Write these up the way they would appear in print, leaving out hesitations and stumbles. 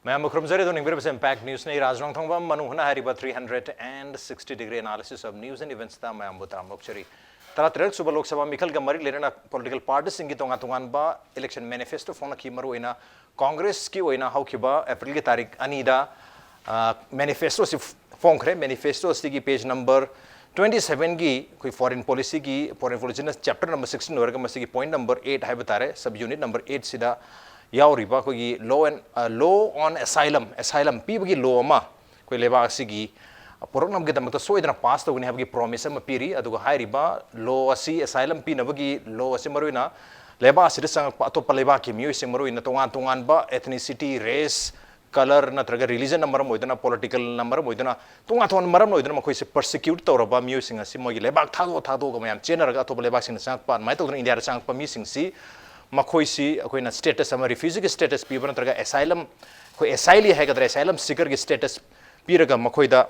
Ma'am, Khuraijam Athouba Impact News ne Raj Nongthombam Manung Hutna hariba 360-degree analysis of news and events ta ma'am butam lokchari. Tara trek suba Lok Sabha Mikhal Gamari lerena political parties singi tongan ba election manifesto phone ki maru ina Congress ki oina haukiba April ki tarik anida manifesto si phone khre manifesto si page number 27 की कोई foreign policy na chapter number 16 वर्ग मसी की point number 8 है बतारे sub unit number 8 सिदा याव रिबा कोई law on asylum पीब की law अमा कोई लेबा असी की पुरक नम के दमक तो सोई दना pass तो उन्हें हब की promise अमा पीरी अदुग हाई रिबा law असी asylum पी नब की law असी मरुइना लेबा असी संग तो पलेबा की म्यूजिक से मरुइना तोंगान बा ethnicity race color natraga religion number moidana political number moidana tunga thon maram moidana makoi se persecute tawraba mu singa si mogi lebak thado ga mayam chenara ga to lebak sing sang pan mai to india ra sang pa mi sing si makoi si akoi na status ama refugee status pi ban natraga asylum koi asylee hai ga asylum seeker ge status pi raga makoi da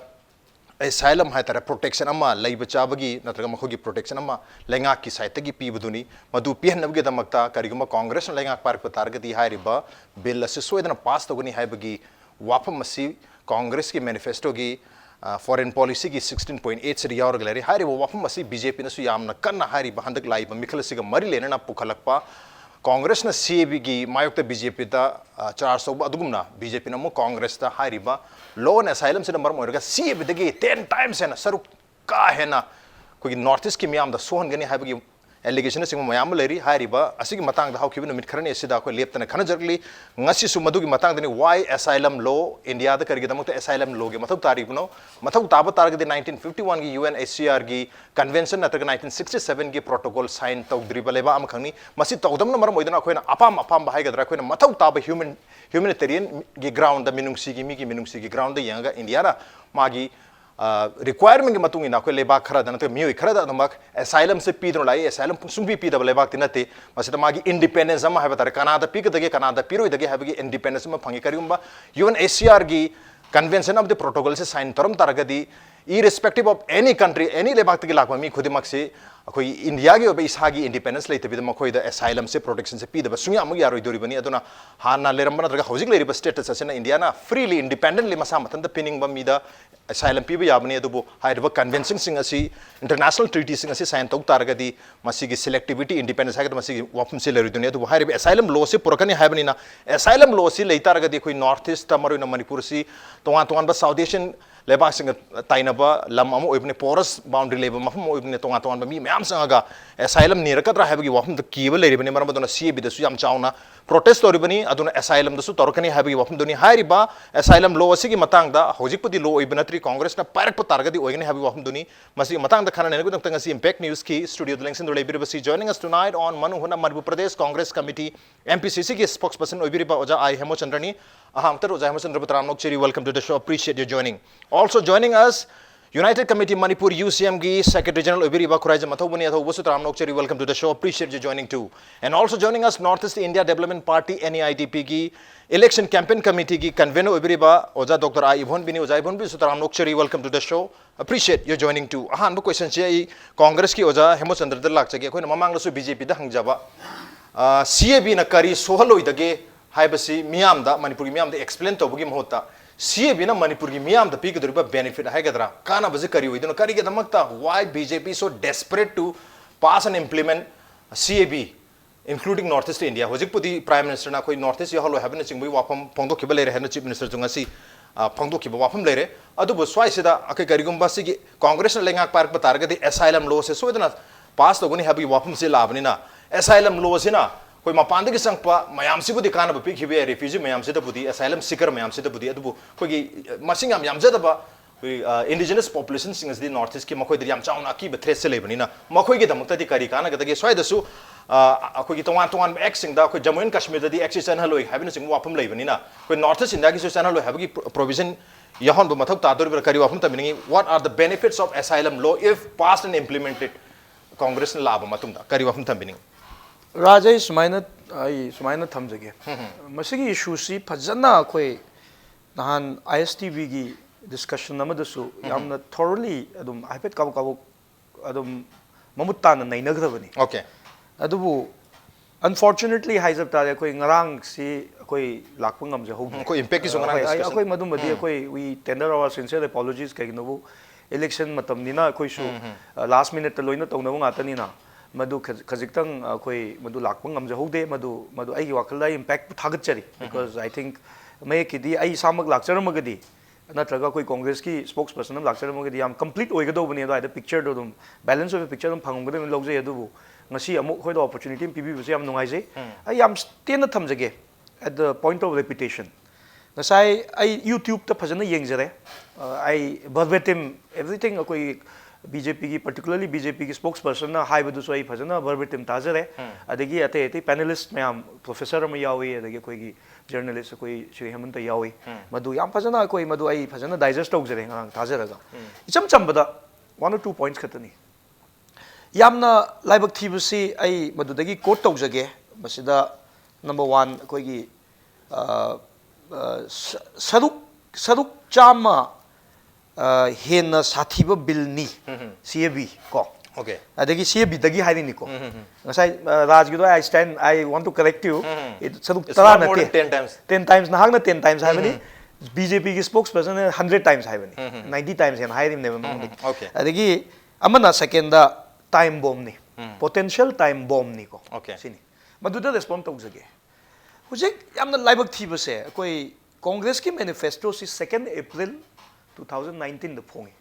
asylum hai tara protection ama laiba chabagi natraga makoi protection ama lenga ki site gi pi buduni madu pi hanab ge damakta kariguma congress na lenga park patar ga di hai riba bill se soidana pass to guni hai bagi wapam masi congress ki manifesto gi foreign policy gi 16.8 se yaur galari hai riba wapam masi bjp na su yamna kanna hai riba handak laiba mikhal siga mari lena na pukhalakpa Congress na CAB gi mayokta BJP ta 400 adugumna BJP na mo Congress ta hariba law and asylum se number moirga CAB dagi 10 times na saruk ka hena koi northeast ki miyam da sohan gani haiba gi allegation sing mayam leri hariba asigi matang da hawkibi no mit kharani asida ko leptana khana jarli ngasi su madu gi matang dani why asylum law India da kargi damuk asylum law gi mathau tarikh no mathau taba tarikh de 1951 gi UNHCR gi convention natraga 1967 gi protocol sign tawdri baleba am khangni masi tawdam no maram oidana khoina apam bahai gadra khoina mathau taba humanitarian gi ground da minungsi gi ground da yanga India ra magi requirement ki matung ina ko lebak khara dana to mi khara da namak asylum se pi dro lai asylum sung pi da lebak tinate masita magi independence ama haba tar Canada pi dage Canada piro dage haba gi independence ma phangi kariumba UNHCR gi convention of the protocol se sign taram taragadi irrespective of any country any lebak tagi lakma mi khudimak se akoi India gi obe isagi independence leite bi makoi da asylum se protection se pi da sunga amug yaroi dori bani aduna hana leramba natraga hojik leri status asena India na freely independently masa matan da pinning ba mi da asylum pi ba yabani adubu haiba convention sing asi international treaties sing asi sign tok taragadi masigi selectivity independence ha ga masigi wapum se leri dunia adubu haiba asylum law se purakani haibani na asylum law se leita taragadi koi northeast tamaru na Manipur si tongan ba South Asian lebak sing tainaba lam amu oibne porous boundary leba mafum oibne tongan ba mi myam sanga asylum nirakatra haibagi wapum da kiba leri bani maram dona CAB da su yam chauna protest tori bani aduna asylum da su torkani haibagi wapum doni hairiba asylum law asigi matang da hojik pudi law ibnatri Congress na parak patargadi oigani habi wapum doni masi matang da khana ne gudang tangasi impact news ki studio lengsin dole biribasi joining us tonight on Manung Hutna Manipur Pradesh Congress Committee MPCC ki spokesperson oibiriba oja I Hemochandra ni ahamtar oja Hemochandra Patramnok cheri welcome to the show appreciate your joining also joining us United Committee Manipur UCM gi Secretary General Obiriba Khuraijam Athouba ni Athouba Sutramnok cheri welcome to the show appreciate you joining too and also joining us Northeast India Development Party NEIDP gi Election Campaign Committee gi Convenor Obiriba Oja Dr. I Ibohalbi ni Oja Ibohalbi Sutramnok cheri welcome to the show appreciate you joining too ahan bu question che Congress ki Oja Hemochandra da lak chagi khoi na mamang la su BJP da hangjaba CAB na kari sohaloi dage haibasi miyam da Manipur gi miyam da explain to bugi mohota CAB na Manipur gi miyam da pi gadriba benefit hai gadra kana bazi kari hoidino kari ge damakta why BJP so desperate to pass and implement CAB including Northeast India hojik pudi Prime Minister na koi Northeast yahalo habna chingbi wapam pongdo khibale re hena Chief Minister jungasi pongdo khiba wapam lere adu bo swai sida akai karigum basi gi Congress na lengak park patarga di asylum law se soidana pass to guni habi wapam se labni na asylum law sina koi mapanda ki sangpa mayam si budi kana ba pikhibe refugee mayam se da budi asylum seeker mayam se da budi adu koi gi masingam yam jada ba indigenous population sing as the northeast ki makoi yam chauna ki ba threat se lebani na makoi gi damukta di kari kana ga da ge swai da su akoi gi tongan x sing da koi Jammu and Kashmir da di x channel loi habina sing wapam lebani na koi northeast india ki so channel loi habagi provision yahon ba mathak ta dor kari wapam tamini what are the benefits of asylum law if passed and implemented Congress na laba matum da kari wapam tamini Raja sumaina thamjage masigi issue si phajana khoi nahan ISTV gi discussion namadasu yamna thoroughly adum haipet kabu adum mamutta na nainagrabani okay adubu unfortunately haizab tare koi ngarang si akoi lakpa ngamje ho ko impact ki sungana discussion akoi madumadi akoi we tender our sincere apologies kai no election matam nina akoi su last minute ta loina tawna nga ta nina madu khajiktam akoi madu lakpa ngamje ho de madu ai wakala impact thagat chari because I think may kidi ai samak lakchar magadi natraga koi congress ki spokesperson am lakchar magadi am complete oigado bani da picture do dum balance of picture dum phangum gade logje adu ngasi amuk khoi da opportunity pibi bu am nungai je ai am ten thamjage at the point of repetition ngasai ai youtube ta phajana yengjare ai verbatim everything akoi BJP ki particularly BJP ki spokesperson na haibadu so ai phajana verbatim tajare adagi ate panelist mayam professor am yawi adagi koi gi journalist koi Shri Hemanta yawi madu yam phajana koi madu ai phajana digest tawjare ngang tajaraga icham chambada 1 or 2 points khatani yamna laibak thibasi ai madudagi quote tawjage masida number 1 koi gi saruk chama hena sathiba bill ni CAB ko okay adagi CAB dagi hairi ni ko ngasai Raj gido I want to correct you it saruk tara na 10 times na hagna 10 times haibani BJP ki spokesperson 100 times haibani 90 times hen hairi ne okay adagi amana second da time bomb ni potential time bomb ni ko okay sini maduda respond tawjage hujik yamna laibak thibase koi congress ki manifesto si 2nd April 2019 the phongi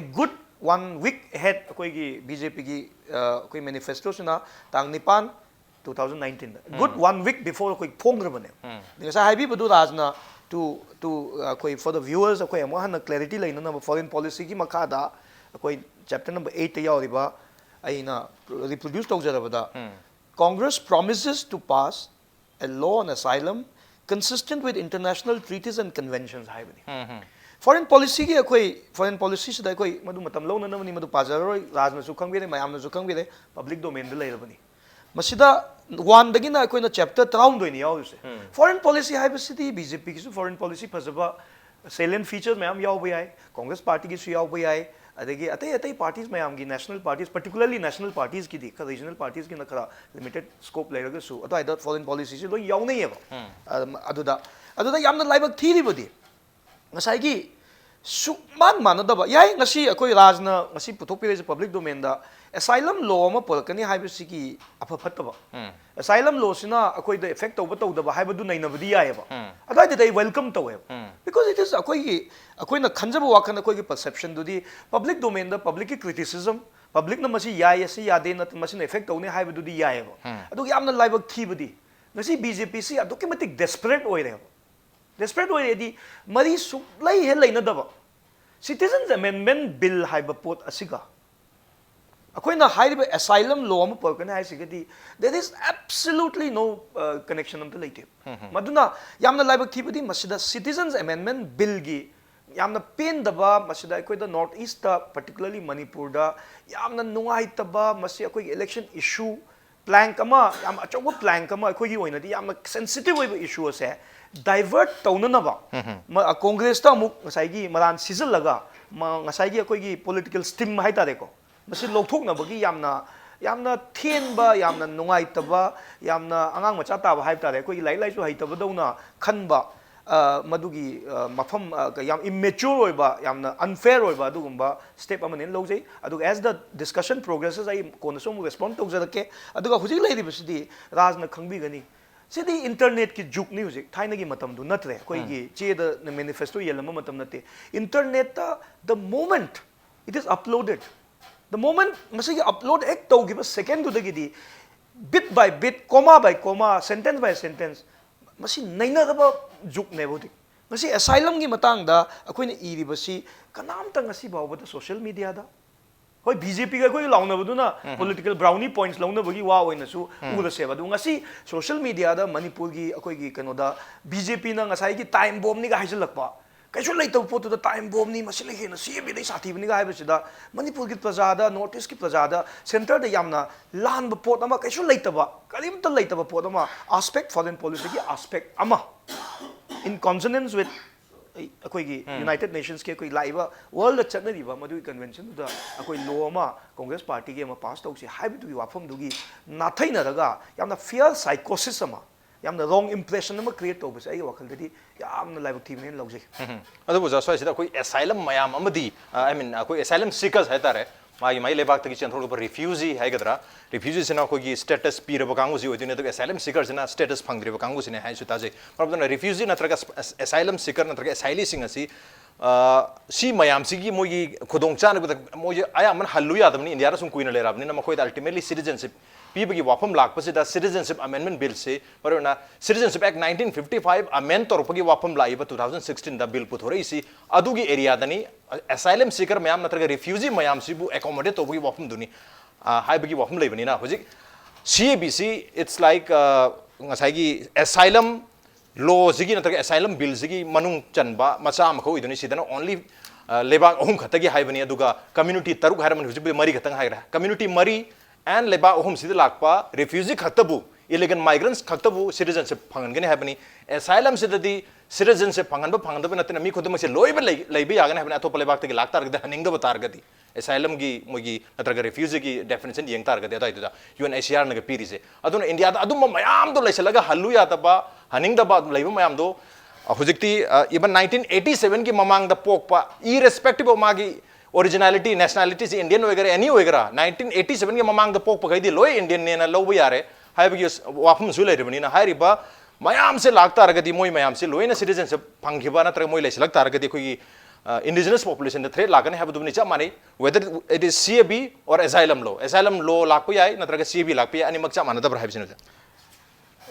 a good 1 week ahead koi gi BJP ki koi manifesto sina tang nipan 2019 good 1 week before koi phongra bane nisa haibi badu rajna to koi for the viewers koi mo han clarity laina na foreign policy ki makada koi chapter number 8 yawriba aina reproduce tawjarabada Congress promises to pass a law on asylum consistent with international treaties and conventions haibani foreign policy ki foreign policy sida koi madu matam lo na mani madu pajaroi rajna su khangbe mayam na su khangbe public domain da leirabani masida one dagi na koi na chapter 13 doini yaw se foreign policy haibasidi BJP ki su foreign policy phajaba salient features mayam yaw bai Congress party ki su yaw bai adagi atai parties mayam gi national parties particularly national parties ki di regional parties ki na khara limited scope leiraga su atai da foreign policy se lo yaw nei eba aduda yamna laibak thiri bodi ngasai gi sukman manadaba yai ngasi akoi rajna ngasi puthokpire public domain da asylum law ma polkani haibasi ki apaphataba asylum law sina akoi da effect tawba haibadu nainabadi yaiba adai dai welcome tawe because it is akoi na khanjaba wakan akoi ki perception dudi public domain da public ki criticism public na masi yai asi yade na masi effect tawne haibadu di yaiba adu yamna laibak thibadi ngasi BJP si adukimatic desperate oire desperate oire mari suklai he laina daba citizens amendment bill haiba pot asiga akoina haiba asylum law ma polkana hai sigadi there is absolutely no connection am to laite maduna yamna laibak thibadi masida citizens amendment bill gi yamna pen daba masida akoi da north east ta particularly Manipur da yamna nungai taba masi akoi election issue plank ama yam achoba plank ama akoi gi oina di yamna sensitive oiba issue ase divert taunanaba congress ta muk ngasai gi maran sizal laga ngasai gi akoi gi political steam hai tare ko masi lokthokna bagi yamna thenba yamna nungai taba yamna angang macha ta ba hai tare akoi lai lai su hai taba dauna khanba madugi mafam yam immature oiba yamna unfair oiba adugumba step amane lojai adug as the discussion progresses I kona som respond tawjarake aduga hujik lai ribasidi rajna khangbi gani sidi internet ki juk ni hujik thaina gi matam du natre koi gi che da manifesto yelama matam nate internet ta the moment it is uploaded the moment masigi upload ek tawgi ba second du dagi di bit by bit comma by comma sentence by sentence masi naina da juk ne bodi masi asylum gi matang da akoina iribasi kanamta ngasi bawba da social media da hoi BJP ga koi launa baduna political brownie points launa bagi wa oina su ura se badu ngasi social media da Manipur gi akoi gi kano da BJP na ngasai gi time bomb ni ga haijalakpa kaisu laitau pot da time bomb ni masile he na CAB dai sathi bani ga haibasida Manipur gi praja da north east ki praja da center da yamna lan ba pot ama kaisu laitaba kalimta laitaba pot ama aspect foreign policy ki aspect ama in consonance with akoi gi United Nations ke koi laiba world chatna riba madu convention da akoi law ma Congress party ge ma pass tau si haibu gi wafam du gi na thaina daga yamna fear psychosis ama yamna wrong impression ama create tawbase ai wakhal dadi yamna laibak thi men lawjai adu buja so sida koi asylum mayam amadi I mean koi asylum seekers hai tare mai lebak tagi chen thok refugee hai gadra refugee sina koi status pi reba kangu ji odine to asylum seekers na status phangri ba kangu sine hai su ta je problem refugee na traga asylum seeker na traga asylee sing asi si mayam sigi moi khudong chan moi aya man hallu ya damni india ra sum kuina le rabni na makoi ultimately citizenship people wafam lakpasi da citizenship amendment bill se parona citizenship act 1955 amend torpagi wafam laiba 2016 da bill puthore isi adugi area dani asylum seeker mayam natraga refugee mayam sibu accommodate tobugi wafam duni haibagi wafam leibani na hojik CABC it's like ngasai gi asylum law sigi natraga asylum bill sigi manung chanba macha makho iduni sidana only lebak ohum khatagi haibani aduga community taruk haraman hujib mari khatang haira community mari and leba ohum sida lakpa refugee khaktabu illegal migrants khaktabu citizenship phangangani habani asylum sidadi citizenship phanganba phangandaba natina mi khodum se loiba leibe yagana habani atop lebak tagi lak targada haningda batargadi asylum gi mogi natraga refugee gi definition yeng targadi adaida UNHCR naga pirise aduna india da adum mayam do leisalaga hallu ya taba haningda ba leiba mayam do hujikti even 1987 ki mamang da pokpa irrespective of magi originality nationality is Indian वगैरह any वगैरह 1987 के ममांग the पोक पकड़ी लोय Indian ने ना लोग यारे हाय बगी वापम सुले रिबनी ना हाय रिबा मयाम से लागता रगती मोई मयाम से लोय ना citizenship फंगिबा ना तरह मोई लेस लगता रगती कोई indigenous population the threat लागने है बुदुनी चा माने whether it is CAB or asylum law लागपो याय ना तरह CAB लागपो याय अनि मक्चा माना तब रहा है बिचने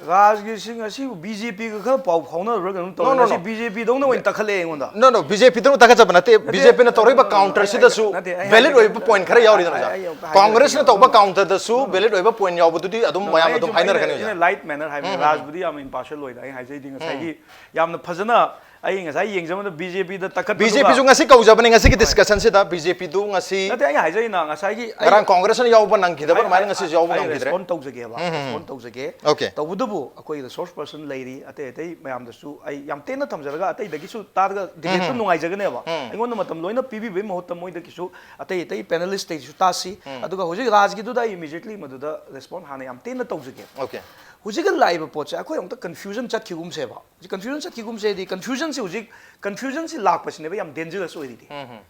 Raj sing asi BJP ka kha pau phauna ro kan to asi BJP dong na win takhale engonda no BJP to taka jabna te BJP na tori ba counter sida su valid oi ba point khara yauri na Congress na to ba counter da su valid oi ba point yaw bu ti adum mayam adum hainer kan in a light manner hai Raj budi am impartial oi dai hai sai ding sai gi yamna phajana ai ngasai yengjam da BJP da takhat BJP ju ngasi kau jabani ngasi ki discussion se da BJP du ngasi na te ai hai sai na ngasai gi ran Congress na yaw ba nang khida ba mai ngasi yaw ba nang khidre respond tau jage ba respond tau jage okay to budu akoi the source person lairi ate ate mayam da su ai yam te na thamjaraga ate dagi su tar ga debate nungai jagane ba aingon na matam loina PB be mahot moi da kisu ate ate panelist te su tasi aduga hoji Raj gi du da immediately madu da respond hana yam te na tau jage okay Hujik live poche akoi ong ta confusion chat khigum se ba confusion chat khigum se di confusion se hujik confusion se lak pasne ba yam dangerous oi di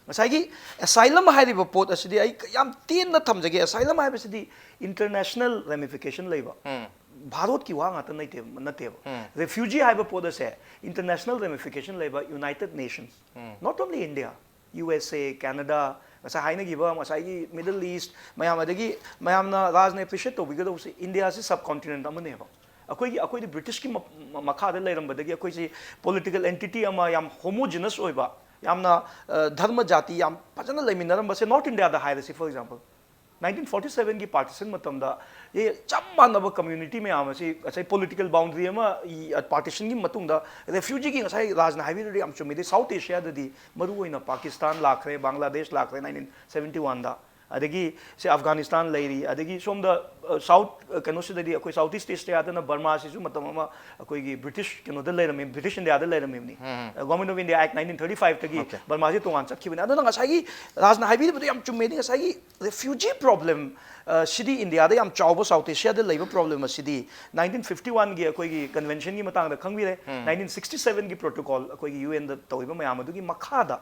masai gi asylum hai ri ba pot asidi ai yam tin na tham jage asylum hai ba sidi international ramification leiba Bharat ki wa ngata nai te na te refugee hai ba pot ase international ramification leiba United Nations not only India USA Canada masa haina giba masa gi Middle East mayam adagi mayam na Raj ne appreciate to biga se India se subcontinent amane ba akoi di British ki makha da leiram badagi akoi se political entity ama yam homogeneous oiba yamna dharma jati yam pajana leiminaram ba se North India da haira se for example 1947 की partition matam da ye chamma na ba community में आमसी अच्छा political boundary ama partition की matung da refugee की अच्छा Raj na highway ri am chumi de South Asia da di maru hoina Pakistan lakre Bangladesh lakre 1971 da adagi se Afghanistan lairi adagi som da South kano se da koi Southeast Asia da na Burma se su matam ama koi gi British kano da leiram British India da leiram ni Government of India Act 1935 tagi Burma se tongan chakhi bina da nga sai Raj na highway da am chumi de sai refugee problem city India da yam chawba South Asia da leiba problem city 1951 gi koi gi convention gi matang da khangbi re 1967 gi protocol koi gi UN da toiba mayam adu gi makha da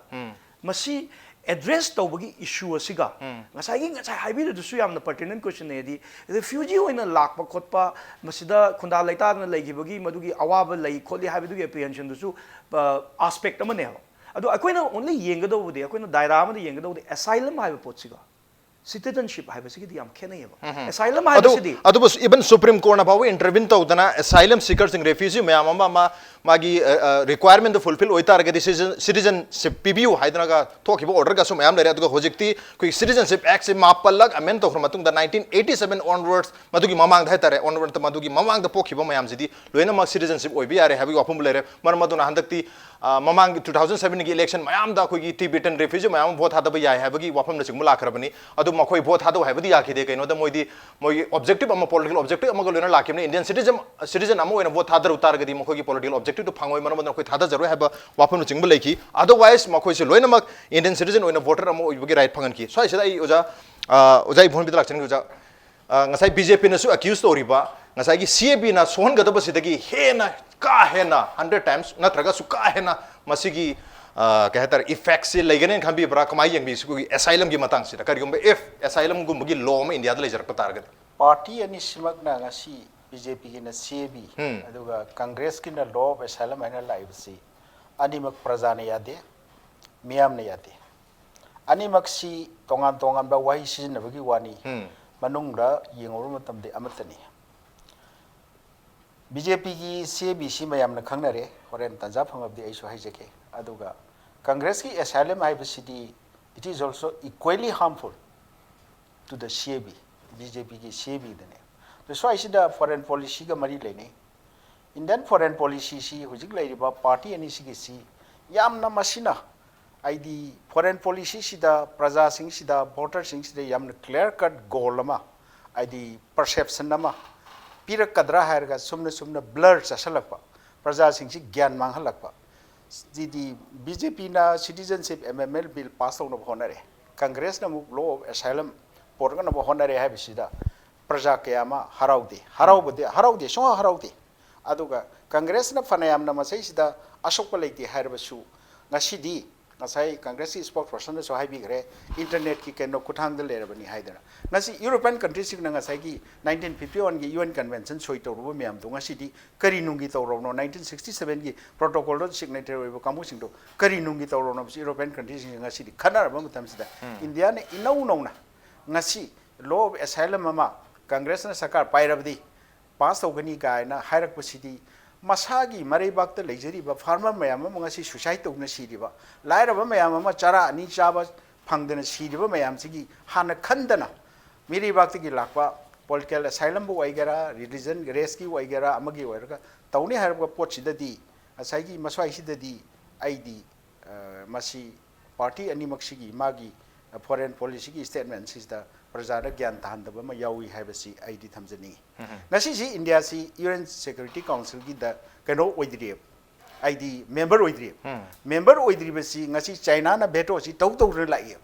masi address tawbagi issue asiga ngasai haibi du su yamna pertinent question ne di refugee oina lakpa khotpa masida khunda laita na laigibagi madugi awaba lai kholi haibi du apprehension du su aspect amane adu akoina only yengado budi akoina daira amada yengado budi asylum haibi potsiga citizenship haibi sigi yam khenai ba asylum haibi sidi adu bus even Supreme Court na bawu intervene tawdana asylum seekers and refugee mayam ma magi requirement to fulfill oita arga citizenship PBU haidana ga thokibo order ga so mayam lere aduga hojikti koi citizenship act se mapallag amend to matung da 1987 onwards madugi mamang da tare onward to madugi mamang da pokhibo mayam jidi loina ma citizenship oibi are habi wapum lere mar maduna handakti mamang 2007 gi election mayam da koi gi Tibetan refugee mayam vote hada ba yai habagi wapum na chingmula kharabani adu makoi vote hada habadi yakide kaino da moi objective ama political objective ama loina lakimne Indian citizen ama oina vote hada utar gadi makoi gi political objective to phangoi man man koi thada jaru haba wapam chingba leki otherwise makoi se loina mak Indian citizen oina voter ama oibagi right phangan ki so ai oja ibhon bidlak chen oja ngasai BJP na su accused ori ba ngasai gi CAB na sohon ga da basidagi hena ka hena 100 times natraga su ka hena masigi कहतर effect से लेगने खंबी बरा कमाई young भी इसको asylum की मतंग से करियो में if asylum को मुगी law में इंडिया ले जरक तारगत पार्टी अनि सिमक ना ngasi BJP की ना CAB अदुगा कांग्रेस की ना law of asylum है ना लाइव सी अनिमक प्रजा ने यादे मियाम ने यादे अनिमक सी तोंगान तोंगान बा वाही सीजन बगी वानी मनुंग रा यंगोर मतम दे अमतनी BJP की CAB सी मयाम ना खंगना रे होरेन तंजा फंगब दे ऐसो हाई जके अदुगा कांग्रेस की asylum IBCD it is also equally harmful to the CAB BJP की CAB दने तो सो ऐसी दा foreign policy का मरी लेने Indian foreign policy सी हुजिक लाइरिबा पार्टी अनि सी की सी याम ना मसिना आईडी foreign policy सी दा प्रजा सिंह सी दा voter सिंह सी दा याम ना clear cut goal मा आईडी perception नमा पीरक कदरा है का सुमने blur चसलकपा प्रजा सिंह सी ज्ञान मांगहलकपा the BJP na citizenship amendment bill pass on honore Congress na law of asylum porga na honore ha bisida praja kayama haraude so haraude aduga Congress na fanayam na masai sida asok palai harbasu ngasidi ngasai Congress spokesperson so hai bigre internet ki keno kuthang de lerabani haidana ngasi European countries na ngasai ki 1951 gi UN convention soi toruba myam do ngasidi kari nungi tawrono 1967 gi protocol do signatory bo kamu singdo kari nungi tawrono European countries ngasidi khanar ba mutam sida India ne inau na ngasi law of asylum ma Congress na sakar pairabdi pass ogani ga na hairak pasidi masagi maribak te lejeri ba farmer mayam ma ngasi suicide to na siriba laira ba mayam ma chara ani chaba phangdena siriba mayam sigi hana khandana miribak te gi lakwa political asylum bo waigara religion race ki waigara amagi wairaga tawni harba pot sidadi asai maswai sidadi aidi masi party ani maksigi magi foreign policy ki statement is the Pujara ज्ञान तांदब म यावी हाइबसी ID थमजनी ngasi si India si UN Security Council gi da kano oidri ID member oidri basi ngasi China na veto si tau na lai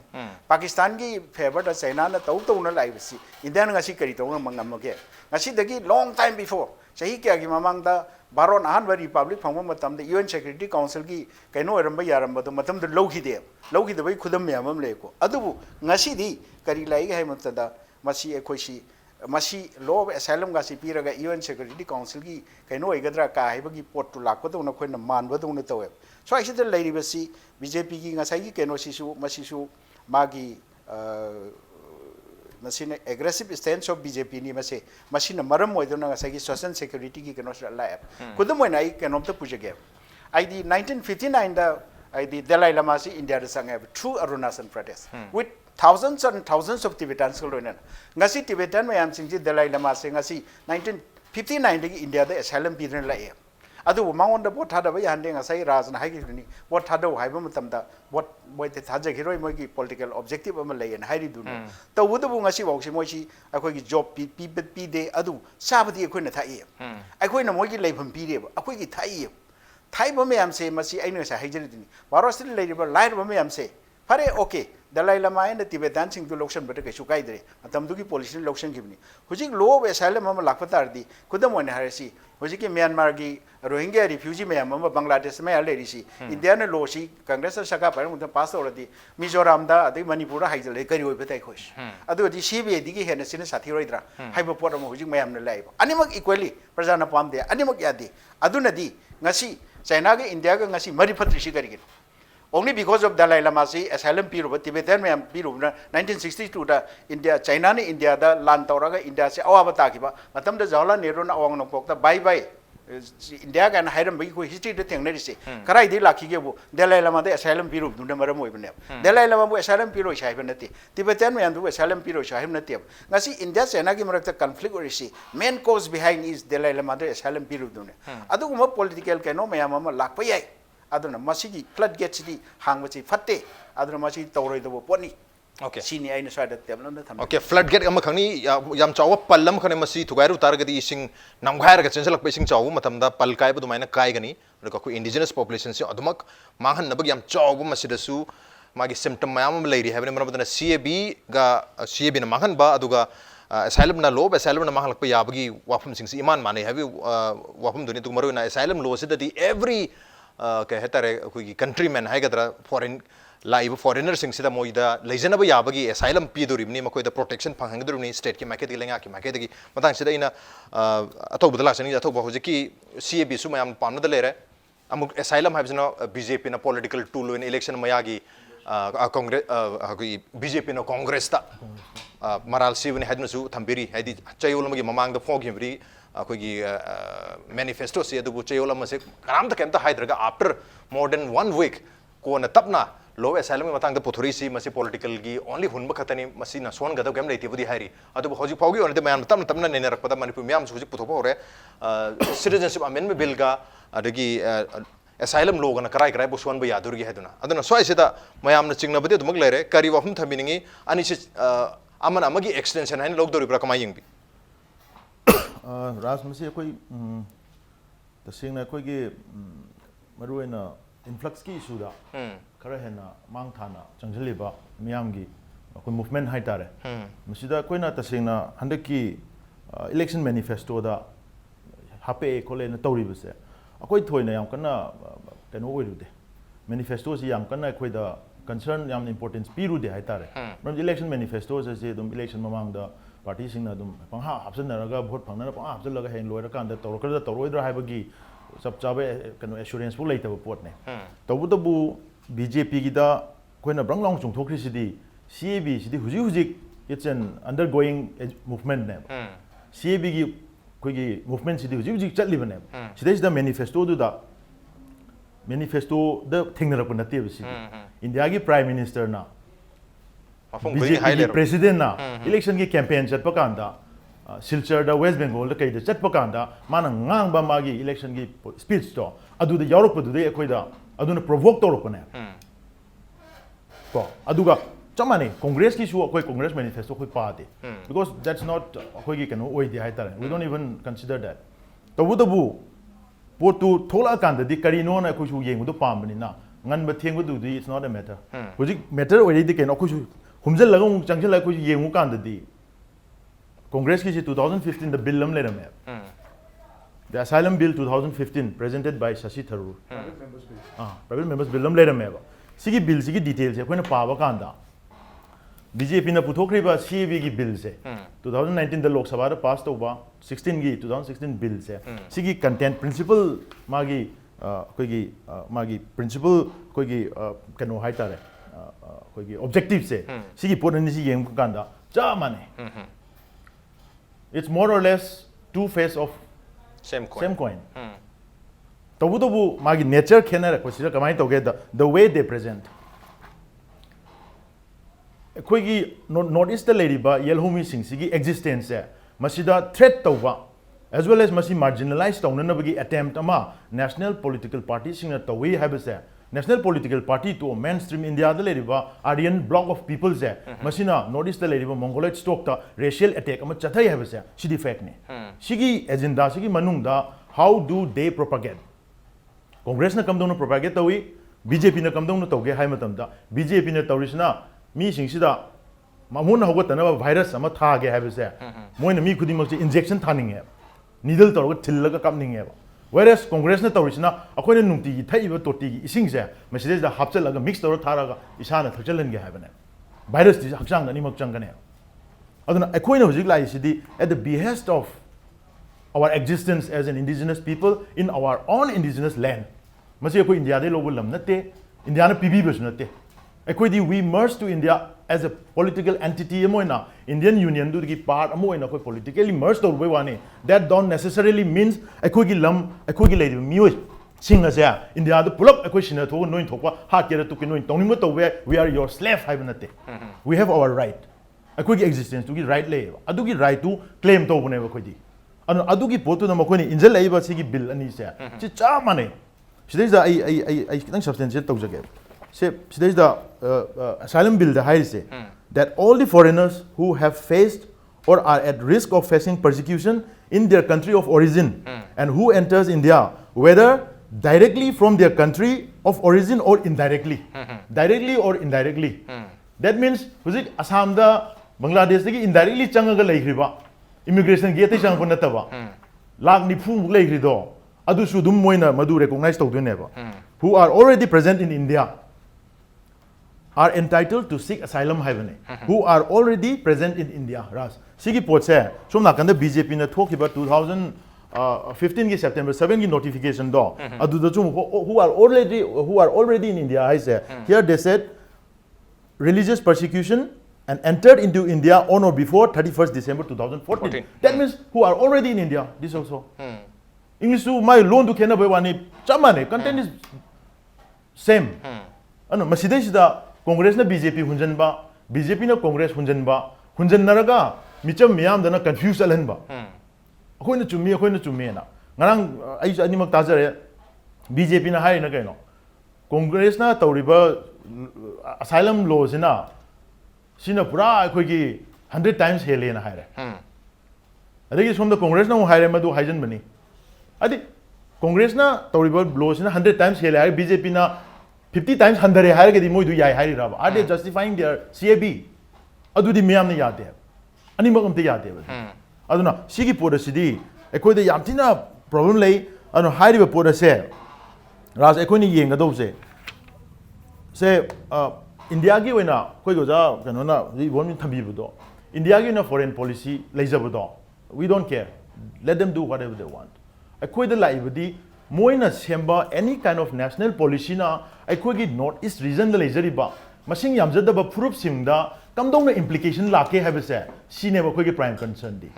Pakistan gi favor da China na tau na lai basi India ngasi kari tau mangam ge ngasi dagi long time before sahi kya gi mamang da baron ahan ba republic phangma matam da UN Security Council gi kaino eramba yaramba do matam da loghi de bai khudam yamam le ko adubu ngasi di kari lai ga hemata da masi ekhoisi masi law of asylum ga si piraga UN Security Council gi kaino igadra ka haiba gi pot tu lakko do na khoina man ba do na tawe so ai sidal lai basi BJP gi ngasai gi kaino sisu masi su magi masina aggressive stance of BJP ni mase masina maram moidona ngasai social security ki keno la kudum moina ai kenom ta pujage ID 1959 da ID Dalai Lama si India da sang through Arunachal Pradesh with thousands and thousands of Tibetans ko loina ngasi Tibetan mayam sing ji Dalai Lama se ngasi 1959 da India da asylum pidren la adu mangon da bot hada bai hande ngasai Raj na haigi ni bot hada haiba matam da bot boy te thaja giroi moi ki political objective ama lei en hairi du to wudu bu ngasi wausi moi si akoi ki job pi de adu sabadi akoi na thai akoi na moi ki leifam pi de akoi ki thai ba mayam se masi aina sa haijari dini barostil lei ba lair ba mayam se pare okay Dalai Lama and Tibetan sing to loction better ke sukai dre matam du ki policy loction gibni hujik law of asylum ama lakpatar di kudam one harasi hujik Myanmar gi Rohingya refugee mayam ama Bangladesh may already si Indian law si Congress saka par mutam pass already Mizoram da adi Manipur haijale kari oi betai khosh adu di CBA di gi hena sin sathi roidra haiba pot ama hujik mayam na lai animak equally prajana pam de animak yadi aduna di ngasi China ga India ga ngasi mari phatri si kari only because of Dalai Lama si asylum piru Tibetan mayam piru na 1962 da India China ni India da lan tauraga India se awa bata kiba matam da Jawaharlal Nehru na awang nokpok da bye India ga na hairam bai ko history de thengna rise karai di lakhi ge bu Dalai Lama da asylum piru dunda maram oi bne Dalai Lama bu asylum piru shai benati Tibetan mayam du asylum piru shai benati ngasi India China gi marak ta conflict rise main cause behind is Dalai Lama da asylum piru dune adu ma political keno mayam ma lakpa yai aduna masigi floodgates di hangbachi fatte aduna masi tawroi do poni okay sini aina sada teblan da tham okay floodgate am khangni yam chawa pallam khane masi thugai ru targadi ising namghair ga chenjalak pe ising chawu matam da pal kai bu maina kai gani ko indigenous population se adumak manghan nabag yam chawu masi da su magi symptom mayam leiri habne marabadana CAB na manghan ba aduga asylum na law asylum na mahalak pa yabagi wafum sing si iman mane have you wafum duni tu maru na asylum law se that every ke hetare koi countryman hai gadra foreign live foreigner sing sida moida lejana ba yabagi asylum pi do rimni makoi da protection phang hang ni state ki market lenga ki market gi matang sida ina atho budala sani atho ba hojiki CAB su mayam pamna da lere amuk asylum habsino BJP na political tool in election mayagi congress BJP na congress ta maral sivni hadmasu thambiri hadi chayolam gi mamang da fog himri akogi manifesto se adu chayolam se karam ta kemta haidraga after more than 1 week ko na tapna low asylum matang da pothori si masi political gi only hunba khatani masi na son gada gam leiti budi hairi adu hoji pawgi on de mayam tamna tamna ne rakpada manipur myam hoji puthoba hore citizenship amendment bill ga adagi asylum law gana karai karai boswan ba yadur gi heduna aduna soi sida mayam na chingna bade dumag lere kari wafum thaminingi ani se amana amagi extension hain log dori pra kamai yingbi Raj masi koi tasingna koi gi maruena influx ki issue da khara hena mang thana changjaliba miyam gi koi movement hai tare masida koi na tasingna handak ki election manifesto da hape kole na tori bse akoi thoina yam kana keno oirude manifesto si yam kana koi da concern yam importance piru de hai tare ram election manifesto se dum election mamang da party sing na dum pangha hapsan naraga vote phangna na pangha hapsan laga hen loira kan da torokra da toroidra hai bagi sab chabe kano assurance bu leitaba pot ne tabu tabu BJP gi da koina brang long chung thokri sidi CAB sidi huji it's an undergoing movement ne CAB gi koi gi movement sidi huji chatli bane sidai da manifesto du da manifesto da thingna ko natte bisi India gi prime minister na BJP gi president na election gi campaign chat pa kan da Silchar da West Bengal da kai da chat pa kan da mana ngang ba magi election gi speech to adu da yorok pa du de koi da aduna provoke to ro ne ko aduga chamani congress ki su koi congress manifesto koi pa de because that's not koi gi kanu oi de hai tar we don't even consider that tabu potu thola kan da di kari no na ko su yeng du pam ni na ngan ba theng du di it's not a matter hojik matter oi di ken ko su humjal laga mu changjal la ko yeng kan da di Congress ki 2015 the bill lam le ram the asylum bill 2015 presented by Secy private members bill lam le ram sigi bill sigi details se koina pa ba kan da BJP na puthokri ba CAB gi bill se 2019 the Lok Sabha da pass to ba 16 gi 2016 bill se sigi content principle magi koi gi magi principle koi gi kano hai tare koi gi objective se sigi pot ni si yeng kan da cha mane it's more or less two face of same coin tabu magi nature khena ko sira kamai to get the way they present koi gi north east lady ba yelhomi sing sigi existence se masida threat to ba as well as masi marginalized to na bagi attempt ama national political party sing na to we have se national political party to mainstream India da lady ba Aryan block of people se masina north east lady ba mongoloid stock ta racial attack ama chathai have se sidi fact ne sigi agenda sigi manung da how do they propagate Congress na kamdong na propagate tawi BJP na kamdong na toge hai matam da BJP na tawrisna mi sing sida mamun hogot na virus ama tha ge have se moina mi khudi mak injection thaning he needle tor thil ga kapning he whereas Congress na tawrisna akoina nungti gi thaiba toti gi ising se message da hapchal laga mix tor tharaga isana thakchalan ge have ne virus di hakchang na ni mak chang ne aduna akoina hojik lai sidi at the behest of our existence as an indigenous people in our own indigenous land masi ko India de lobo lam natte India na PB bas natte akoi di we merge to India as a political entity amoina Indian Union du gi part amoina ko politically merge to we wani that don't necessarily means akoi gi lam akoi gi lady mioi sing as ya India the pull up akoi sina tho noin thokwa ha kera tu ki noin tongni mo to we are your slave have natte we have our right akoi gi existence tu gi right le adu gi right to claim to bune akoi di adugi potu na makoni injal laiba sigi bill ani se chi cha mane sidai da ai kitang substantiate to jage se sidai da asylum bill da hai se that all the foreigners who have faced or are at risk of facing persecution in their country of origin and who enters India whether directly from their country of origin or indirectly directly or indirectly that means hujik Assam da Bangladesh ki indirectly changaga leikriba immigration gate changpa nataba lakh nifu leikrido adu su dum moina madu recognize tawduneba who are already present in India are entitled to seek asylum haibane who are already present in India ras sigi potse somna kanda BJP na thokiba 2015 ki September 7 ki notification do adu da chum who are already in India I say here they said religious persecution and entered into India on or before 31st December 2014 that means who are already in India this also English to my loan to Kenya wani chamane content is same ano masidai sida Congress na BJP hunjanba BJP na Congress hunjanba hunjannaraga micham miyam dana confuse alanba akoina chumi na ngarang ai animak tajare BJP na hai na kaino Congress na tawriba asylum laws na sina pura akhoi gi 100 times hele na haire adegi som da Congress na haire madu haijan bani adi Congress na tawriba laws na 100 times hele haire BJP na 50 times 100 haire gedi moi du yai haire raba are they justifying their CAB adu di miyam na yade ani magam te yade aduna sigi poda sidi akhoi da yamtina problem lei anu haire ba poda se ras akhoi ni yenga do se India ki wena koi goja kanona we won't thambi budo India ki na foreign policy leijabudo we don't care let them do whatever they want akoi the laibadi moina semba any kind of national policy na akoi ki north east region da leijariba masing yamjada ba proof simda kamdong na implication lake habese sine ba koi ki prime concern di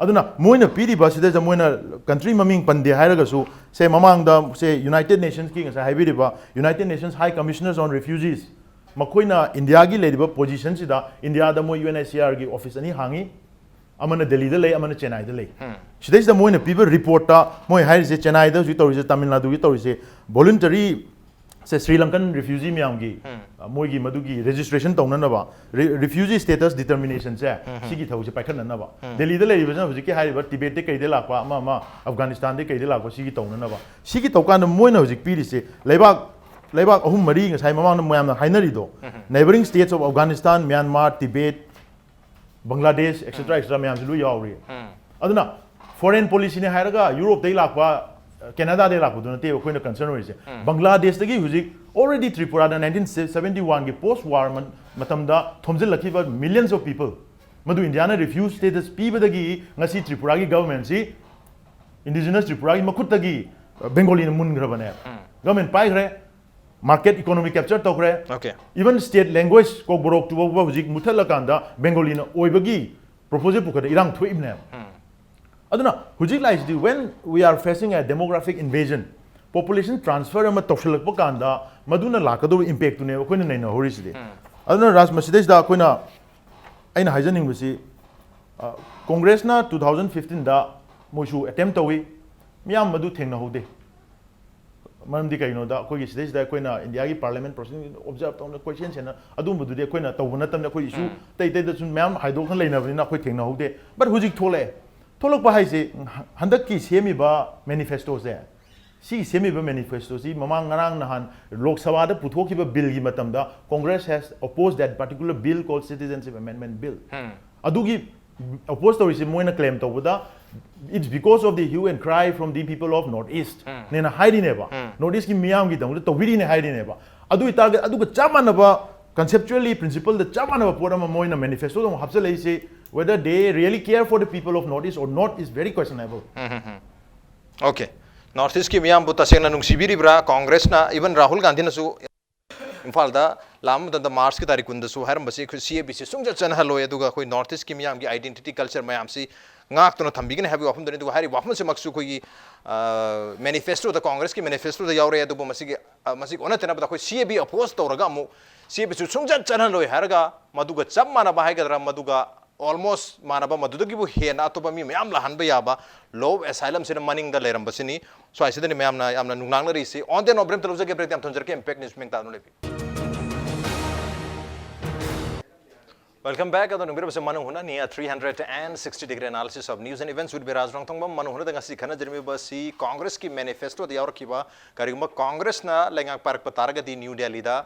aduna moina pidi ba sida ja moina country maming pande hairaga su se mamang da se United Nations ki ngasa haibiri ba United Nations High Commissioners on Refugees makoina India gi lediba position sida India da mo UNHCR gi office ani hangi amana Delhi da lei amana Chennai da lei sidai da moina people report ta moi hairi se Chennai da ju tori Tamil Nadu gi tori se voluntary se Sri Lankan refugee miyam gi moi gi madu gi registration tawna na ba refugee status determination se sigi thau se paikhan na ba Delhi da lei ba huji ki hairi ba Tibet de kai de lakwa ama Afghanistan de kai de lakwa sigi tawna na ba sigi tawkan moina huji piri se Laibak ahum mari ngasai mamang mayam hainari do neighboring states of Afghanistan, Myanmar, Tibet, Bangladesh, etc. mayam lu yauri aduna foreign policy ne hairaga Europe dei lakwa Canada de lakwa duna te koina concern oi se Bangladesh dagi huji already Tripura da 1971 gi post war matamda thomjil lakhiba millions of people madu India na refuse status pibadagi ngasi Tripura gi government si indigenous Tripura gi makutagi Bengali na mun grabane government pai gre market economy capture tokre okay even state language ko borok tu ba hujik muthala kanda Bengali na oibagi proposal pukada irang thuibne aduna hujik lies the when we are facing a demographic invasion population transfer ama tokshilak pa kanda maduna lakado impact ne koina nei na horiside aduna ras masides da koina aina haijaning basi congress na 2015 da moisu attempt tawi miyam madu thengna hode Manam kai no da koi stage da koi na India ki parliament procedure observe on the question chena adum budu de koi na tawna tam na koi issue tai da sun ma'am haido khan leina na koi thengna hode but hujik tholok ba hai se handak ki semi ba manifesto se si semi ba manifesto si mamang ngarang nahan lok sabha da puthok ki ba bill gi matam da Congress has opposed that particular bill called citizenship amendment bill adu gi opposed to moina claim to buda it's because of the hue and cry from the people of Northeast. Nena hiding neba. Northeast ki miyam ki dang to wiri ne hiding neba. Adu itaga adu ka chama na ba conceptually principle the chama na ba pura ma moina manifesto dong hapse lai se whether they really care for the people of Northeast or not is very questionable. Okay. Northeast ki miyam buta sena nung sibiri bra Congress na even Rahul Gandhi na su Imphal da lam da March ki tarikh kunda su haram basi CAB se sungja chan haloy aduga koi Northeast ki miyam ki identity culture mayam si ngak to thambigin habi wafum dani du hari wafum se maksu koi manifesto da Congress ki manifesto da yaure adu masigi ona tena da koi CAB oppose to raga mu CAB su sungja chan haloy haraga maduga cham mana ba hagadra maduga almost manaba madugi bu hena to ba mi mayam la hanba yaba low asylum se maning da leram basini so I said ni mayam na amna nungnang na risi on the nobrem telo ke pretam thonjer ke impact news meng ta no lepi welcome back adon ngira base Manung Hutna near 360-degree analysis of news and events with Raj Nongthombam Manung Hutna danga sikhana jermi basi Congress ki manifesto da yaur kiba karigma Congress na lengak park pataraga di New Delhi da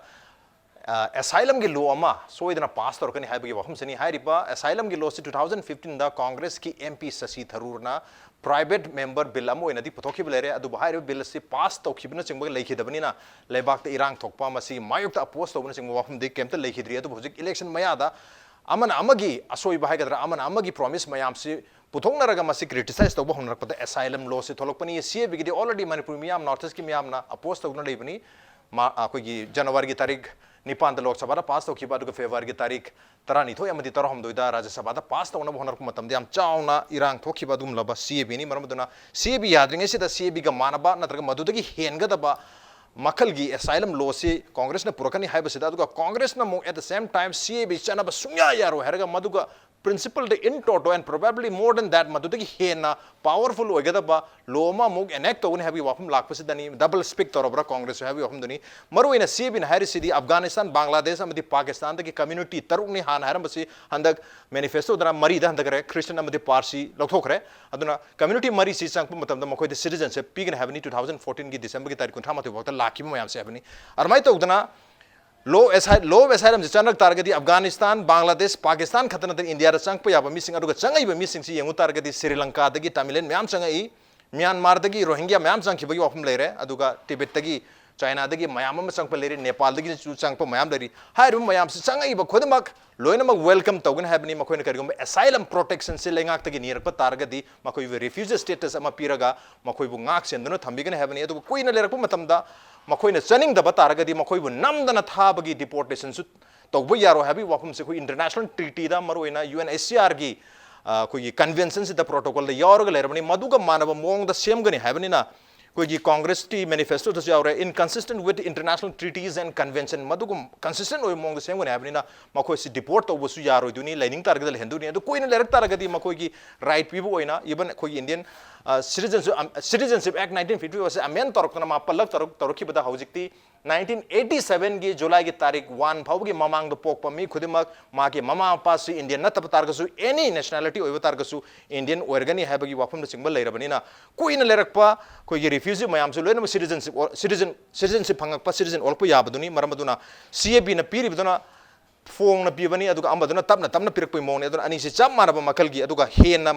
asylum gi law ama soidana pass torkani haibagi wafam sani hairiba asylum gi law si 2015 da Congress ki MP Secy tharurna private member bill amo ina di puthokhi belere adu bahai bill si pass tokhibna chingba leikhidabani na leibak ta irang thokpa masi mayuk ta oppose tobna chingba wafam de kemta leikhidri adu hojik election mayada amana amagi asoi bahai gadra amana amagi promise mayam si puthoknaraga masi criticize tawba honrakpata asylum law si tholokpani CAB gi already Manipur miyam north east ki miyam na oppose tawna leibani ma akogi January gi tarik निपान लोक सभा पास तौर February की तारीख तरानीथोई तरहमदोद राज्य सभा पास तौना होना Chowna इरांग थोखिबा CAB नि मरमदुना CAB याद्रिंगे CAB गा मानबा नत्रगा मदुदगी हेनगदबा मखल की asylum law से कांग्रेस ने पुरकनी हाइबसिदा अदुगा कांग्रेस ना मो at the same time CAB चनबा सुंया यारो हेरगा मदुगा principle de in toto and probably more than that madudagi hena powerful oigadaba loma mug enact tawni habi wafum lakpasidani double speak torobra congress habi wafum duni maruina CAB in hari sidi Afghanistan Bangladesh amadi Pakistan the community tarukni han haram basi handak manifesto dana mari da handak Christian amadi Parsi lokthokre aduna community mari si changpa matamda makoi the citizenship pigin haveni 2014 ki December ki tarikh 13 wakta lakhi mayam se haveni armai tawdana low asylum chanak targeti Afghanistan Bangladesh Pakistan khatana the India changpa yaba missing aduga changai ba missing si yengu targeti Sri Lanka dagi Tamilian myam changai Myanmar dagi Rohingya myam changki bagi wafum leire aduga Tibet dagi China dagi mayam am changpa leire Nepal dagi changpa mayam dari hairu mayam si changai ba khodamak loinamak welcome tawgan habni makoina karigum asylum protection se lengak tagi nirpa targeti makoi refugee status ama piraga makoi bu ngak senduna thambigan habni adu koina lerakpa matamda makoina chaning da bataragadi makoi bu namdana thabagi deportation su tawba yaro habi wafum se koi international treaty da maroina UNHCR gi koi convention se da protocol da yaro ga lerabani maduga manaba mong da same gani habani na koi gi congress ti manifesto da yaro inconsistent with international treaties and convention maduga consistent oi mong da same gani habani na makoi se deport tawba su yaro duni lining targadal henduni adu koina lerak taragadi makoi gi right people oina even koi Indian Citizenship Act 1950 was amend torokna ma palak torokhi bada haujikti 1987 gi July gi tarik 1 phawgi mamang do pokpa mi khudimak ma ki mama pasi Indian natab targasu any nationality oiba targasu Indian organi habagi wafum da singbal leirabani na koina lerakpa koi gi refugee mayam su loina citizenship phangakpa citizen olpo yabaduni maramaduna CAB na piri biduna phone na pibani aduga ambaduna tapna pirak poi mong aduna ani se chap maraba makal gi aduga hena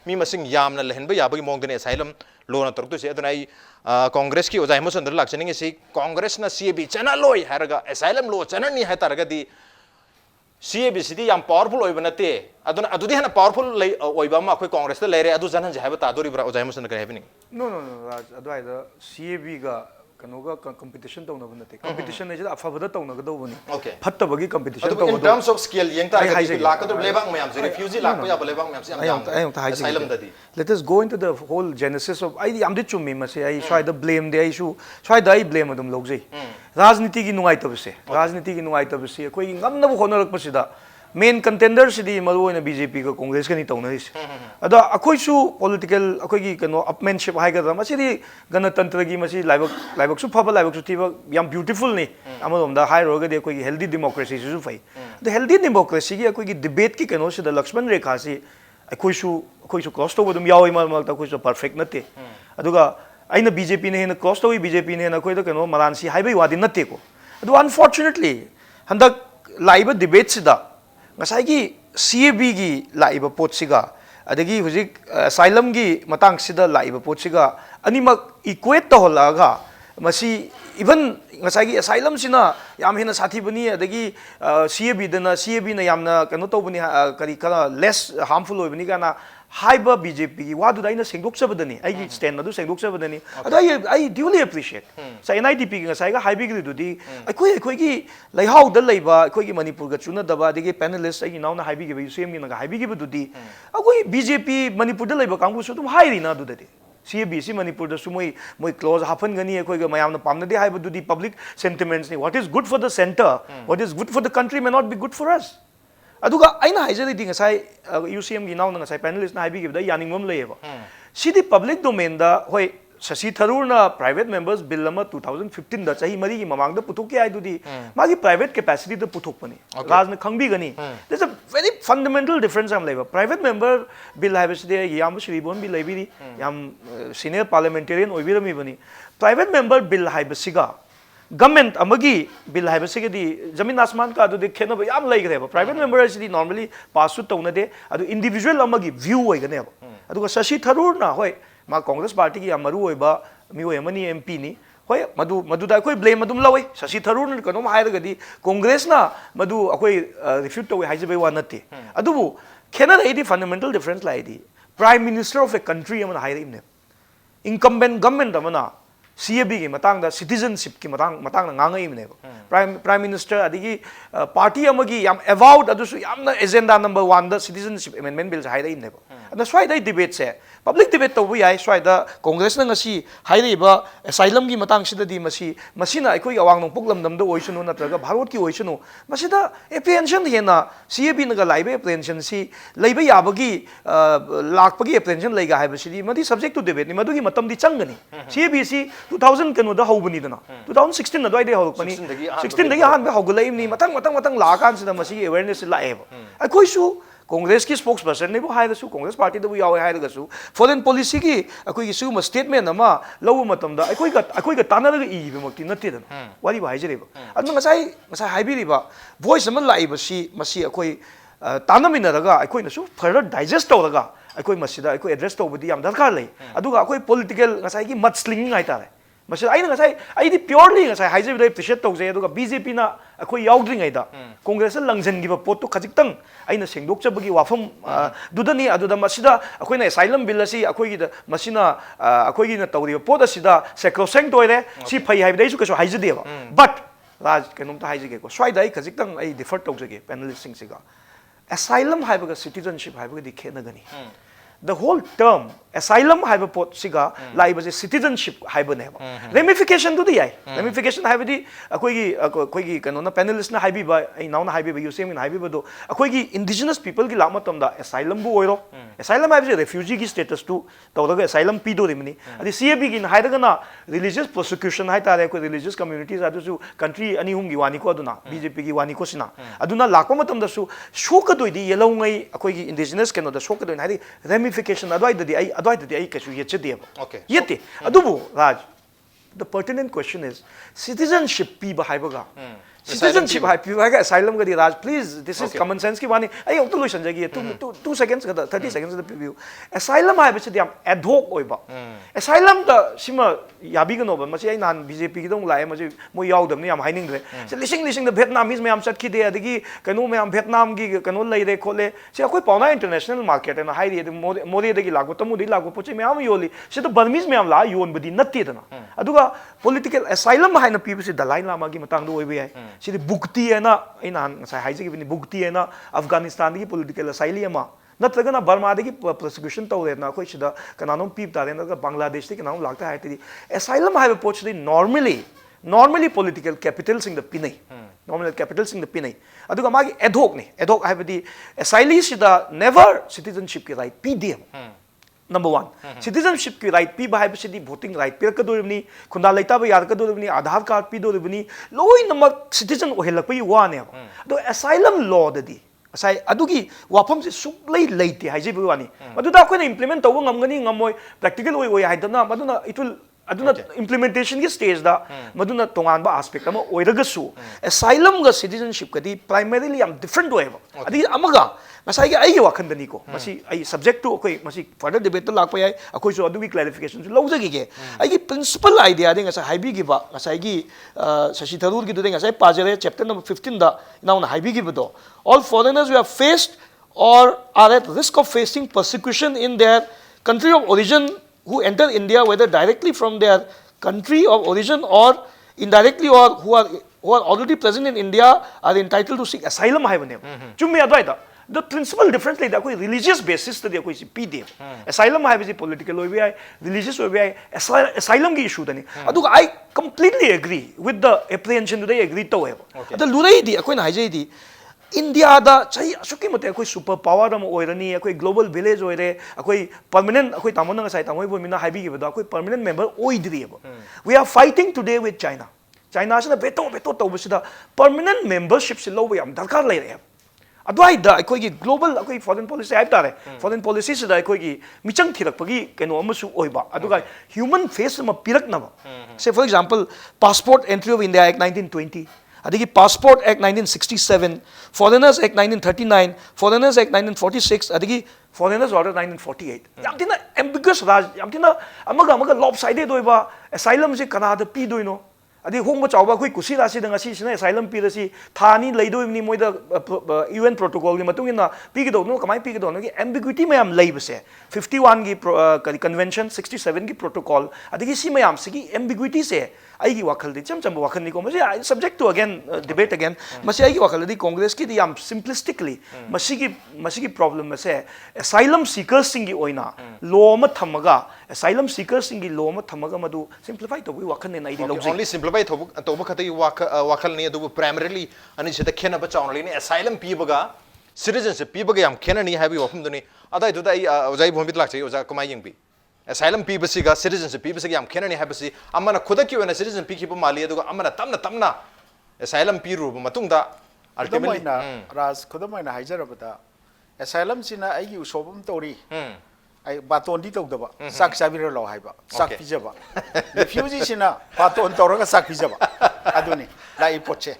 mi masing yamna lehenba yabagi mong dene asylum law na tortu se aduna ai congress ki oja Hemochandra lakchani se congress na CAB chana loi haraga asylum law chana ni ha taraga di CAB city yam powerful oibanate aduna adudi hana powerful lei oiba ma khoi congress ta leire adu janan jaiba ta dori bra oja Hemochandra ka happening no Raj adwai da CAB ga kanoga competition tawna banate competition ne jada afabada tawna ga dawbani okay fattabagi competition tawna in terms of skill yeng ta lakadu lebang mayam se refugee lakpa ya lebang mayam se asylum dadi let us go into the whole genesis of I am the chumi mase I try to blame the issue try to blame adum logjai rajniti gi nungai tabse koi ngamna bu honorak pasida main contender sidi maruina BJP ka Congress ka ni tawnaris ada akoi su political akoi gi kano upmanship hai ga masidi ganatantra gi masi laibak su phaba laibak su tiba yam beautiful ni amadom da high roga de akoi gi healthy democracy su fai the healthy democracy gi akoi gi debate ki kano sida Lakshman Rekha si akoi su cross to bodum yawi mal ta akoi su perfect nate aduga aina BJP ne hena cross to BJP ne hena akoi da kano malan si hai bai wadi nate ko adu unfortunately handak laiba debate sida ngasai CAB gi laiba potsiga adagi huzik asylum gi matang sida laiba potsiga animak equate to holaga masi even ngasai gi asylum sina yam hena sathi bani adagi CAB na yamna kano to bani kari kala less harmful oi bani kana haiba BJP gi wadu daina sengdok sabadani ai gi stand adu sengdok sabadani adai I duly appreciate sa NEIDP gi ngasai ga haibi gi dudi akoi gi laihau da leiba akoi gi Manipur ga chuna daba adigi panelist ai gi nauna haibi gi sem gi na haibi gi dudi akoi BJP Manipur da leiba kangbu su dum hairi na du dadi CAB si Manipur da su moi close happen gani akoi ga mayam na pamna de haiba dudi public sentiments ni what is good for the center what is good for the country may not be good for us aduga aina haijali ding sai UCM gi naw na sai panelist na haibi gi da yaningmam leyeba sidi public domain da hoi Secy Tharoor na private members bill lama 2015 da chahi mari gi mamang da puthok ke ai dudi magi private capacity da puthok pani raj na khangbi gani there's a very fundamental difference am leba private member bill habis de yam shribon bi lebi yam senior parliamentarian oibirami bani private member bill haibasiga government amagi bill hai basi di jamin asman ka adu de khena ba yam lai greba private member si normally pass to na de adu individual amagi view oi gane ba adu ka Secy Tharoor na hoi ma Congress party ki amaru oi ba mi oi mani MP ni hoi madu da koi blame madum lawai Secy Tharoor na kano ma hai ga di Congress na madu akoi refute to hai je ba nate adu bu khena di fundamental difference lai di prime minister of a country amana hai ne incumbent government amana CAB की मतंग दा citizenship की मतंग ना ngangai mne prime minister adigi party amagi yam avowed adusu yamna agenda number 1 da citizenship amendment bill hai dai ne adna swai dai debate se public debate to yai swai da congress na ngasi hai dai ba asylum की Matang sida di masina aikoi awang nong puklam dam da oisunu natraga bharot ki oisunu masida apprehension hena CAB na ga laibe apprehension si leiba yabagi lakpagi apprehension leiga hai basidi madi subject to debate ni madu ki matam di changani CAB si 2000 kano da hawbani dana 2016 na doi de hawpani 16 dagi han be hawgulai ni matang la kan sida masi awareness la eba akoi su congress ki spokesperson ne bo hai da su congress party da bu yawe hai da su foreign policy ki akoi ki su ma statement ama lawu matam da akoi ga tanara ga i be makti natte da wari ba hai jere ba adu ngasai hai bi ri ba voice ama la iba si masi akoi tanamina daga akoi na su further digest to daga akoi masida akoi address to budi yam darkar lai aduga akoi political ngasai ki mudslinging ai tare masida ai ngasai ai di purely ngasai haije bi appreciate to je aduga BJP na akoi yaudring ai da congress langjan gi ba pot to khajik tang aina sengdok chabagi wafam dudani aduda masida akoi na asylum bill asi akoi gi da masina akoi gi na tawri pot asida sacrosanct toire si phai hai dai su kaso haije de ba but raj kenom ta haije ge ko swai dai khajik tang ai defer to je ge panelist sing siga asylum haibaga citizenship haibaga di khenagani the whole term asylum haiba pot siga laiba je citizenship haiba ne ramification to di ai ramification haiba di akoi gi kano na panelist na haibi ba ai naw na haibi ba usem na haibi ba do akoi gi indigenous people gi lama tam da asylum bu oiro asylum haiba je refugee gi status to tawdaga asylum pi do rimni adi CAB gi na haidaga na religious persecution hai tare ko religious communities adu su country ani hum gi wani ko aduna BJP gi wani ko sina aduna lakwa matam da su shoka do di yellow ngai akoi gi indigenous kano da shoka do hai ramification adwai da di ai kachu yet de okay yete adubu raj the pertinent question is citizenship pi ba haibaga citizenship hai pi ga asylum ga di raj please this is common sense ki wani ai ok to lotion jagi 2 seconds ga 30 seconds da preview asylum hai bisi diam ad hoc oiba asylum da sima yabi ga no ba masi ai nan BJP gi dong lai masi mo yaw dam ni yam haining re se lising da Vietnamese me am chat ki de adigi kanu me am Vietnam gi kanu lai re khole se koi pauna international market na hai re mori de gi lagu tamu di lagu poche me am yoli se to Burmese me am la yon budi natte da na aduga political asylum hai na pi bisi Dalai Lama gi matang do oibe ai sidi bukti ena ina sai haije gi bukti ena Afghanistan gi political asylum ma natragana Burma gi prosecution tawre na koi sida kananom pip tare na Bangladesh ti kananom lagta hai ti asylum hai poch di normally political capitals in the pinai normal capitals in the pinai aduga magi ad hoc hai badi asylees sida never citizenship ki right pdm number 1 citizenship ki right pi bahai bisi voting right pi ka doribni khunda laita ba yar ka doribni aadhar card pi doribni loi namak citizen ohelak pi wa ne do asylum law dadi asai adugi wafam se suklai leite haije bi wani aduda ko na implement taw ngamgani ngamoi practical oi haidana maduna it will aduna implementation ki stage da maduna tongan ba aspect ama oiraga su asylum ga citizenship ka di primarily am different way adi amaga masai ga ai wakhan dani ko masi ai subject to koi masi further debate to lakpa yai akoi so adugi clarification su lawjagi ge ai gi principal idea de ngasa haibi gi ba ngasai gi Secy Tharoor gi de ngasai pajare chapter number 15 da now na haibi gi do all foreigners who have faced or are at risk of facing persecution in their country of origin who enter India whether directly from their country of origin or indirectly or who are already present in India are entitled to seek asylum hai bane chumi adwaita the principal difference like that koi religious basis to de koi si pd asylum hai bisi political oi bi religious oi bi asylum gi issue dani adu I completely agree with the apprehension today agree to hai the lurai di koi na hai di India da chai asuki mate koi super power am oirani koi global village oire koi permanent koi tamon nga sai tamoi bo mina haibi gi da koi permanent member oidri we are fighting today with China sina beto to bisida permanent membership si lo yam darkar lai re अद्वाइदा अखोई global अखोई foreign policy है तारे foreign policy से अखोई मिचंग थिरकपगी कनो अमसु ओइबा अदुगा human face म पिरकनबा से for example passport entry of India act 1920 अदगी passport act 1967 foreigners act 1939 foreigners act 1946 अदगी फॉरेनर्स ऑर्डर 1948 याम थिना एम्बिगस राज याम थिना अमगा अमगा लॉपसाइडेड ओइबा असाइलम से कनादा पी दोइनो अदि होंग चावबा कोई कुसी राशि दंगसी सिना असाइलम पीरसी थानी लैदोइनी मोइदा यूएन प्रोटोकॉल की मतुंगिना पीगदोनो कमाई पीगदोनो की एम्बिग्विटी मयाम लैबसे 51 की कन्वेंशन 67 की प्रोटोकॉल अदि सी मयाम सिगी एम्बिग्विटी से आईगी वाखल दी चम वाखल निको मसे subject to again debate again मसे आईगी वाखल दी कांग्रेस की याम सिंपलिस्टिकली मसिगी प्रॉब्लम मसे असाइलम सीकर्स सिंगी ओइना लॉ म थमगा असाइलम सीकर्स सिंगी लॉ म थमगा मदु सिंपलीफाई तो वाखल ने नाइदी लॉजिक ओनली सिंपलीफाई तो खतई वाखल ने दु प्राइमरीली अनि से खेन बचाउनली ने असाइलम पीबगा सिटीजनशिप पीबगा याम खेननी हाबी वफम दुनी अदाय दुदा ओजाई भूमित लाक्छ ओजा कमाई यंगबी असाइलम पीबसिगा सिटीजनशिप पीबसिगा याम खेननी हाबसि अमना खुदकी ओना सिटीजन पीखिबो माली अदुगा अमना तमना असाइलम पीरुब मतुंगदा अल्टीमेटली राज खुदमैना हाइजरबदा असाइलम सिना आइगी उसोबम तोरी आई बातोन दी तौदबा साक चाबिर लो हाइबा साक पिजबा रिफ्यूजी सिना बातोन तौरगा साक पिजबा अदुनी लाई पोचे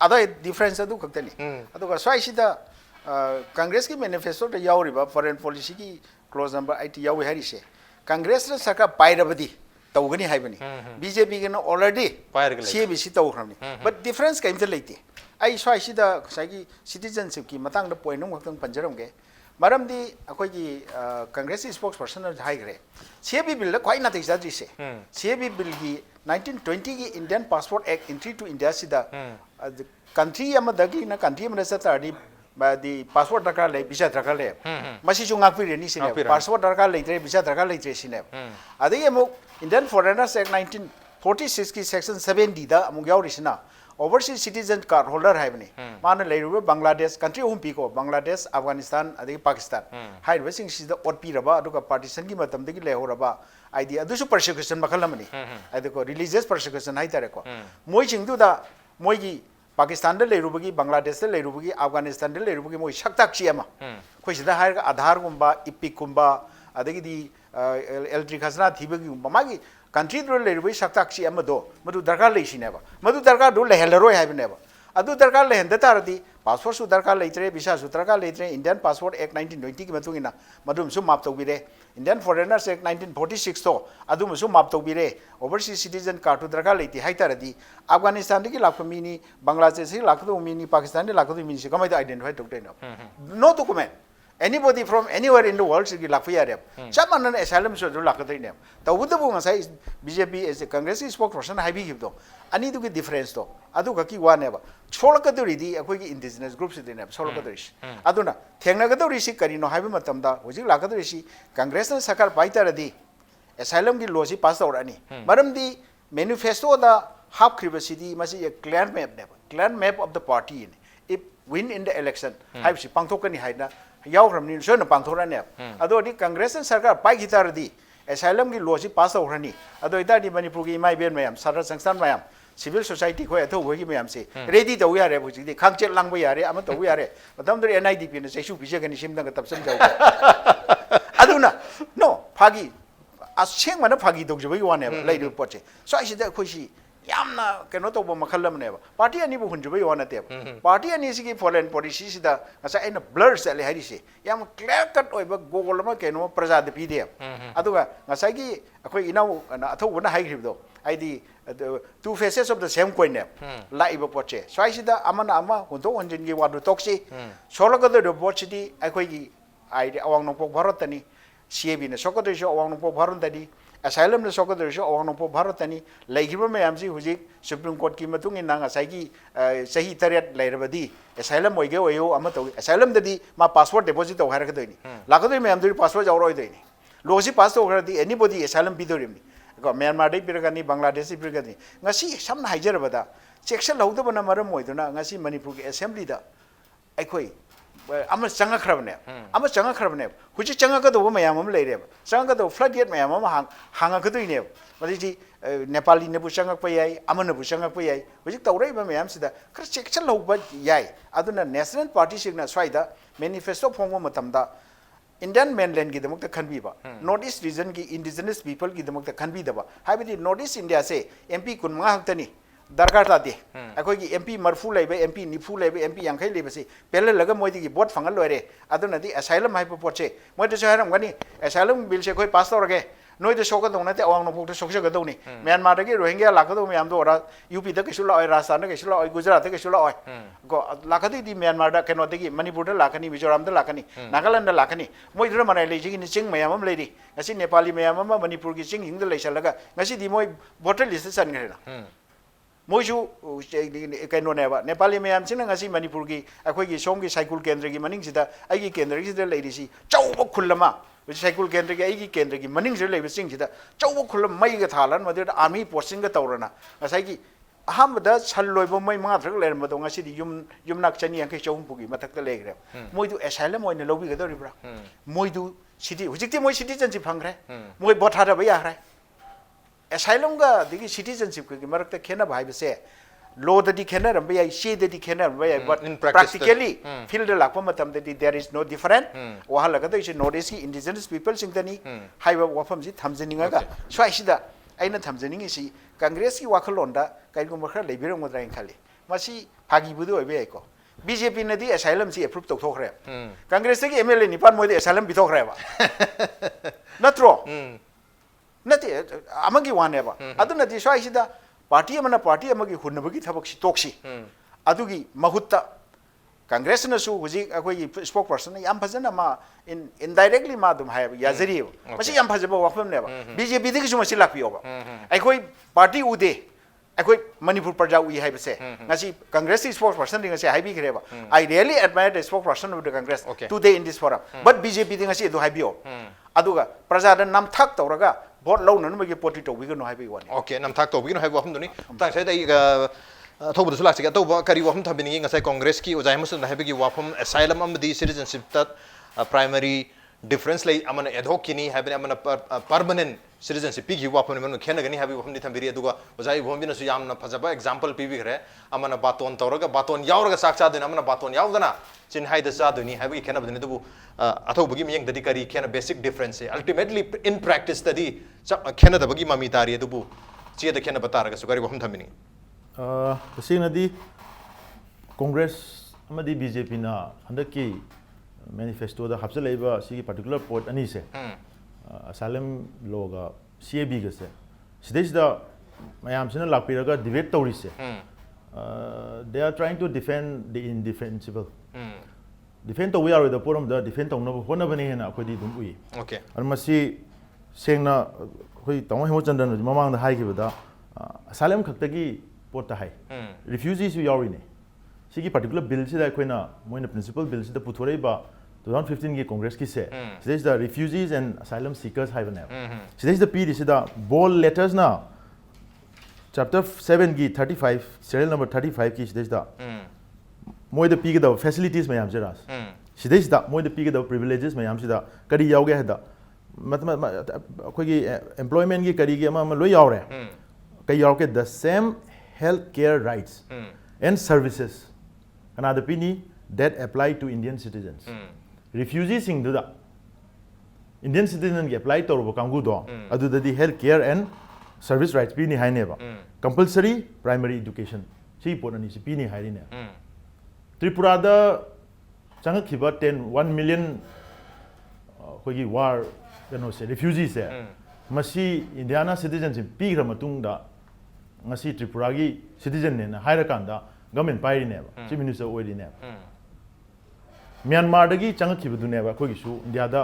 अदा डिफरेंस अदु खक्तनी अदुगा स्वाइसिदा कांग्रेस की मैनिफेस्टो द यावरिबा फॉरेन पॉलिसी की क्लोज नंबर 8 यावे हरिसे कांग्रेस ने सरकार पाइरबदी तौगनी हाइबनी बीजेपी के ऑलरेडी सीबीसी तौखरनी बट डिफरेंस कइमते लेते आई स्वाइसिदा साइगी सिटीजनशिप की मतंग पॉइंट खतंग पंजरमगे मरमदी अखोगी कांग्रेस स्पोक्सपर्सन हाइग्रे सीबी बिल क्वाइ नाथै जाद्रिसे सीबी बिल की 1920 की Indian passport act entry to India सिदा कंट्री अमदगी ना कंट्री अमदा सतारदी दी पासपोर्ट दरकार ले वीजा दरकार ले मसी जो ngakpire ni sine पासपोर्ट दरकार लेत्रे वीजा दरकार लेत्रे सिने अदगी अमु इंडियन फॉरेनर्स एक्ट 1946 की सेक्शन 7D दा अमु यावरिसिना ओवरसीज सिटीजन कार्ड होल्डर हाइबनी माने लेरुबे बांग्लादेश कंट्री हुम पीको बांग्लादेश अफगानिस्तान अदगी पाकिस्तान हाइबे सिंग सिदा ओटपीरबा अदुगा पार्टीशन की मतमदगी लेहोरबा आईडी अदुसु परसिक्यूशन मखलमनी अदको रिलीजियस परसिक्यूशन हाइतारेको मोइ सिंगदुदा मोइगी पाकिस्तान दे लेरुबगी बांग्लादेश दे लेरुबगी अफगानिस्तान दे लेरुबगी मोइ सक्ताक्षी अमा कोइ सिदा हायरगा आधार गुम्बा इपिक गुम्बा अदगी दी एल्ट्री खजना थीबगी गुम्बा मागी कंट्री दो लेरुबगी सक्ताक्षी अमदो मदु दरकार लेसिनेबा मदु दरकार दो लेहलरोय हाइबनेबा अदु दरकार लेहंद तारदी पासपोर्ट सु दरकार लेत्रे वीसा सु दरकार लेत्रे इंडियन पासपोर्ट एक्ट 1920 की मतुंगिना मदुम सु माप तौबिरे इंडियन फॉरेनर्स एक्ट 1946 तो अदुम सु माप तौबिरे ओवरसीज सिटीजन कार्ड दरकार लेति हाइतारदी अफगानिस्तान की लाख मिनी बांग्लादेश की लाख मिनी पाकिस्तान की लाख मिनी से कमाई आइडेंटिफाई तौतेनो no document anybody from anywhere in the world should be lakfiyare chaman asylum so lakadine tawudabu ngasai BJP as a Congress spokesperson haibi gibdo ani du ki difference to adu ka ki one eba cholakaduri di akoi ki indigenous groups dine cholakaduri aduna thengnagaduri si karino haibi matamda hojik lakaduri si Congress na sakar paitaradi asylum ki law si pass awrani maram di manifesto da half cribacity masi a clear map of the party if win in the election haibi si pangthokani haina यावरमनी सोन पांथोराने अदोदी कांग्रेस सरकार पाई गितारदी asylum की law पास होरनी अदो इतादी मणिपुर की इमाई Ben मयाम सारा संस्थान मयाम civil society को अथो होगी मयाम से रेडी तो यारे बुजिदी खांगचे लांगबो यारे अम तो यारे मतम दर NIDP ने सेसु बिजेगनी सिमदंग तपसन जाउ अदुना नो फागी असेंग मन फागी दोजबई वाने लैदु पोचे स्वाइसिदा खोसी यामना केनो तो मखलमनेबा पार्टी अनि बु हुनजबई वानते पार्टी अनि सिगी फॉरेन पॉलिसी सिदा असा इन ब्लर सेले हारिसे याम क्लियर कट ओइबा गोगोल म केनो प्रजा दे पीदे अदुगा ngसागी अखोय इनाव अथौबना हाइग्रिबदो आइदी two faces of the same coin ने लाइबा पोचे स्वाइसिदा अमना अमा हुनतो हनजिनगी वादु टॉक्सी सोलगद द बोचिदी अखोयगी आइडी अवांग नोपो भारतनी CAB ने सोकदो अवांग नोपो भारतनी asylum ne sokador sho awang po bharatani laigiba mayam si hujik supreme court ki matung in nang asai ki sahi tariat lairabadi asylum oige oyo amato asylum dadi ma passport deposit to harak doini lakadoi mayam duri passport jawroi doini losi pass to gardi anybody asylum bidorim ko Myanmar dei piragani Bangladesh piragani ngasi samna haijarabada section laudabana maram oiduna ngasi Manipur ki assembly da aikoi ama changa khrabne huji changa ka do mayam am leire changa ka do flood gate mayam am hanga ka doine madi ji Nepali ने बुचंगक पयाई अमन बुचंगक पयाई हुजिक तौरई बा ma'am सिदा खर section लौबा याई अदुना national party सिगना स्वाइदा manifesto फोंगो मतमदा इंडियन मेनलैंड की दमक खनबीबा नॉर्थ ईस्ट रीजन की इंडिजिनस पीपल की दमक खनबीदबा हाइबदी नॉर्थ ईस्ट इंडिया से एमपी कुनमंगा हक्तनी दरकार तादे अखोगी एमपी मरफू लेबे एमपी निफू लेबे एमपी यांखै लेबे पेले लगा मोदी की वोट फंगल लोरे अदुनदी असाइलम हाइप पोचे मोदे सहारम गनी असाइलम बिल से कोई पास तौरगे नोइदे सोगदौनते अवांग नोफोक्ते सोगसगदौनी म्यांमार दगी रोहिंग्या लाखदौ म्यामदो ओरा यूपी दा किसुला ओय राजस्थान दा किसुला ओय गुजरात दा किसुला ओय गो लाखदि दि म्यांमार दा केनो दगी मणिपुर दा लाखनी मिजोराम दा लाखनी नागालैंड दा लाखनी मोइदरा मनाय लेजिगी नि चिंग म्याम अम लेरि ngasi नेपाली म्याम अम मणिपुर की चिंग हिंग दा लेसलगा ngasi दि मोइ वोटर लिस्ट चनगरेना मोइसु कैनोनेबा नेपाली म्याम सिना ngasi मणिपुर की अखोगी सोम की साइकुल केंद्र की मनिंग सिदा आइगी केंद्र की सिदा लेरिसी चौब खुल्लमा साइकुल केंद्र की आइगी केंद्र की मनिंग से लेबे सिंग सिदा चौब खुल्लम मई ग थालन मदे आर्मी पोस्टिंग ग तौरना ngasi की अहमदा छल्लोइबो मै माथ्रक लेरमदो ngasi di yumnak chani angkai chौम पुगी मथकता लेगरे मोइदु एसाइलम ओइने लौबी गदोरिब्रा मोइदु सिटी हुजिकति मोइ सिटीजनशिप फंगरे मोइ बथादा बया हरे एसाइलम गा दिगी सिटीजनशिप की मरकता खेना भाइबसे लो ददी खेना रम बया सी ददी खेना रम बया बट प्रैक्टिकली फील्ड लाखो मतम ददी देयर इज नो डिफरेंट वहा लगदा इसे नॉर्थ ईस्ट की इंडिजिनस पीपल सिंगतनी हाइबा वफम सि थमजनिंगा स्वाइसिदा आइना थमजनिंग इसी कांग्रेस की वाखलोंदा काइगुम खरा लेबिरंगद्रा खाली मसी फागिबुदु ओइबे आइको बीजेपी नदी एसाइलम से अप्रूव तौथोखरे कांग्रेस की एमएलए निपान मोदे एसाइलम बिथोखरेबा नत्रो नते अमगी वानेबा अदुनदी स्वाइसिदा पार्टी अमना पार्टी अमगी हुनबगी थबक तोक्सी अदुगी महुत्ता कांग्रेस नसु हुजी अखोई स्पोक पर्सन याम फजना मा इनडायरेक्टली मा दुम हाय याजरी मसी याम फजबा वफम नेबा बीजेपी दिगसु मसी लापियोबा अखोई पार्टी उदे अखोई मणिपुर प्रजा उई हाइबसे ngasi कांग्रेस स्पोक पर्सन दिंगसे हाइबी खरेबा I really admire the spokesperson of the Congress today in this forum but BJP दिंगसे दु हाइबियो अदुगा प्रजा द नाम थाक तौरगा vote low nanu magi poti to bigo no haibi wani okay nam thak to bigo no haibi wafum duni tang sai dai thobu su lak to ba kari wafum thabini ngasai congress ki ojai musu haibi ki wafum asylum amdi citizenship tat primary difference lay amana adhoc kini haibi amana permanent citizenship pi gi wafum manu khena gani haibi wafum ni thambiri aduga ojai wafum bina su yamna phajaba example pi bi gre amana baton tawraga baton yauraga sakcha dina amana baton yaudana chin haida sa duni haibi khena badini dubu अथौबगी मियंग ददी करी खेना basic difference है ultimately in practice ददी खेना दबगी mummy तारी दुबु चे the खेना बतारगा सुगारी वहम थमिनी तसिनदी Congress अमदी BJP ना हंदकी manifesto दा हबसलेबा सिगी particular point अनि से asylum लोगा सीएबी गसे सिदेस दा मयाम सिना लापिरगा डिबेट तौरी से they are trying to defend the indefensible defend to we are the forum the defend to होना बने है ना अखोदी दुम उई ओके और मसी सेंगना अखोई तंग हेमचंद्र न ममांग द हाई की बदा असालम खक्तगी पोट हाई रिफ्यूजीज यू यारिने सिगी पर्टिकुलर बिल से अखोइना मोइना प्रिंसिपल बिल से पुथोरै बा 2015 की कांग्रेस की से दिस द रिफ्यूजीज एंड असालम सीकर्स हाई बने दिस द पी दिस द बोल लेटर्स ना चैप्टर 7 की 35 सीरियल नंबर 35 की दिस द मोइद पीगदब फैसिलिटीज मैम जरास सिदैसदा मोइद पीगदब प्रिविलेजेस मैम सिदा करी यावगे हदा मतलब अखोगी एम्प्लॉयमेंट की करी के लो यावरे कई यावके the same health care rights and services कना द पीनी that apply to Indian citizens refugee सिंग दुदा इंडियन सिटीजन के अप्लाई तौरब कांगू दो अदुददी health care and service rights पीनी हाइनेबा कंपल्सरी प्राइमरी एजुकेशन सी पोननी से पीनी हाइने त्रिपुरा दा चंगखिबा 1 मिलियन होगी वार कनो से रिफ्यूजी से मसी इंडियाना सिटीजनशिप पीग्र मतुंगदा ngasi त्रिपुरा की सिटीजन ने हाइर कांदा गवर्नमेंट पाइरिने चीफ मिनिस्टर ओइरिने म्यांमार दगी चंगखिबदुने बा खोगी सु इंडिया दा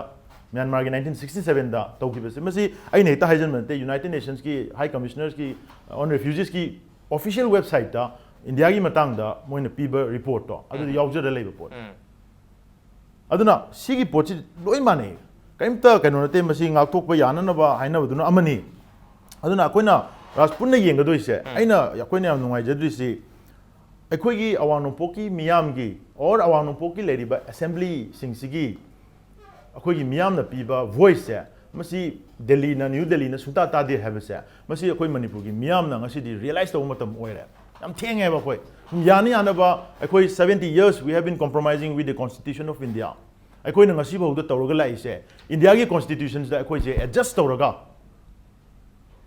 म्यांमार की 1967 दा तौखिबसे मसी आई ने ता हाइजन मनते यूनाइटेड नेशंस की हाई कमिश्नर्स की ऑन रिफ्यूजीज की ऑफिशियल वेबसाइट दा इंडिया की मतंग दा मोइना पीबा रिपोर्ट तो अदु यावजर लेबा पोट अदुना सिगी पोट लोइ माने कइमता कनो नते मसी ngaktokpa yananaba hainabaduna amani aduna akoina राजपुन येंगदोइसे अइना याकोइना याम नुंगाइ जद्रिसि अखोइगी अवानोपोकी मियामगी और अवानोपोकी लेरिबा असेंबली सिंगसिगी अखोइगी मियामना पीबा वॉइस से masi Delhi na New Delhi na suta ta de have se masi akoi Manipur gi miyam na ngasi di realize to matam oire yam theng ba khoi yani ana ba akoi 70 years we have been compromising with the constitution of India akoi na ngasi ba da tawraga lai se India gi constitutions da akoi je adjust tawraga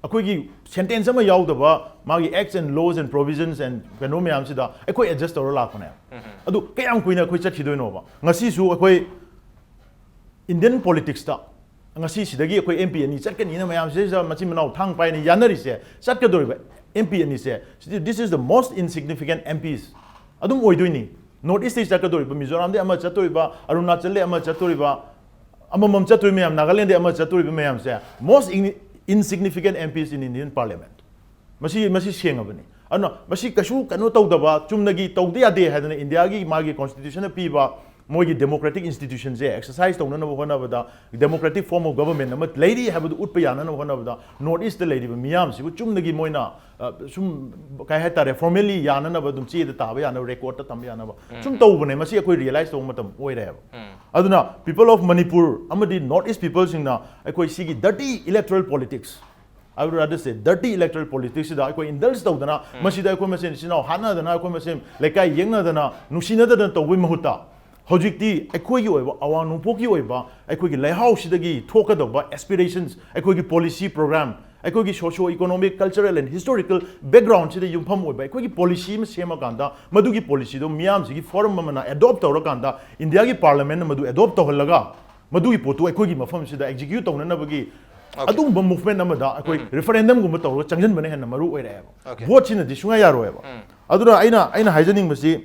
akoi gi sentence ama yaw da ba magi acts and laws and provisions and kano myam si da akoi adjust tawra la khone adu kayam kuina akoi chat khidoi no ba ngasi su akoi Indian politics ta ngasi sidagi akoi MP ani chatkani na mayam se machi manau thang pai ni yanari se chatkadori ba MP ani se this is the most insignificant MPs adum oidoi ni North East chatkadori ba Mizoram de ama chatori ba Arunachal de ama chatori ba amamam chatori mayam Nagaland de ama chatori ba mayam se most insignificant MPs in Indian Parliament masi sengabani ano masi kashu kanu tawdaba chumnagi tawde ade hadana India gi magi constitution na piba moigi democratic institutions je exercise tawna na hona bada democratic form of government na lady have utpa yana na hona bada North East the lady miyam si chumnagi moina sum kai hatare formally yana na badum chi da tabe yana record ta tam yana ba sum tawbane masi akoi realize taw matam oire ba aduna people of Manipur amadi North East people singna akoi sigi dirty electoral politics I would rather say dirty electoral politics da akoi indulge tawdana masi da akoi masen sinau hana dana akoi masen lekai yengna dana nusina dana tawbi mahuta Hojikti, Equigi Oiba, Awan Poki Oiba, Equigi Lehouse Shidagi, Tokadaba, aspirations, Equigi policy program, Equigi socio-economic, cultural, and historical background to the Yumpam Oiba, Equigi policy, Semakanda, Madugi policy, do Miamsi, Forum Mamana, adopt Orakanda, Indiagi Parliament, Madu adopt Holaga, Madui Potu, Equigi Mafam Shida, execute on Nabagi. Adum movement namada, referendum Gumato, Changan Manan Maru area. Watch in the Dishunaya Roeva. Adura Aina Hizaning Masi.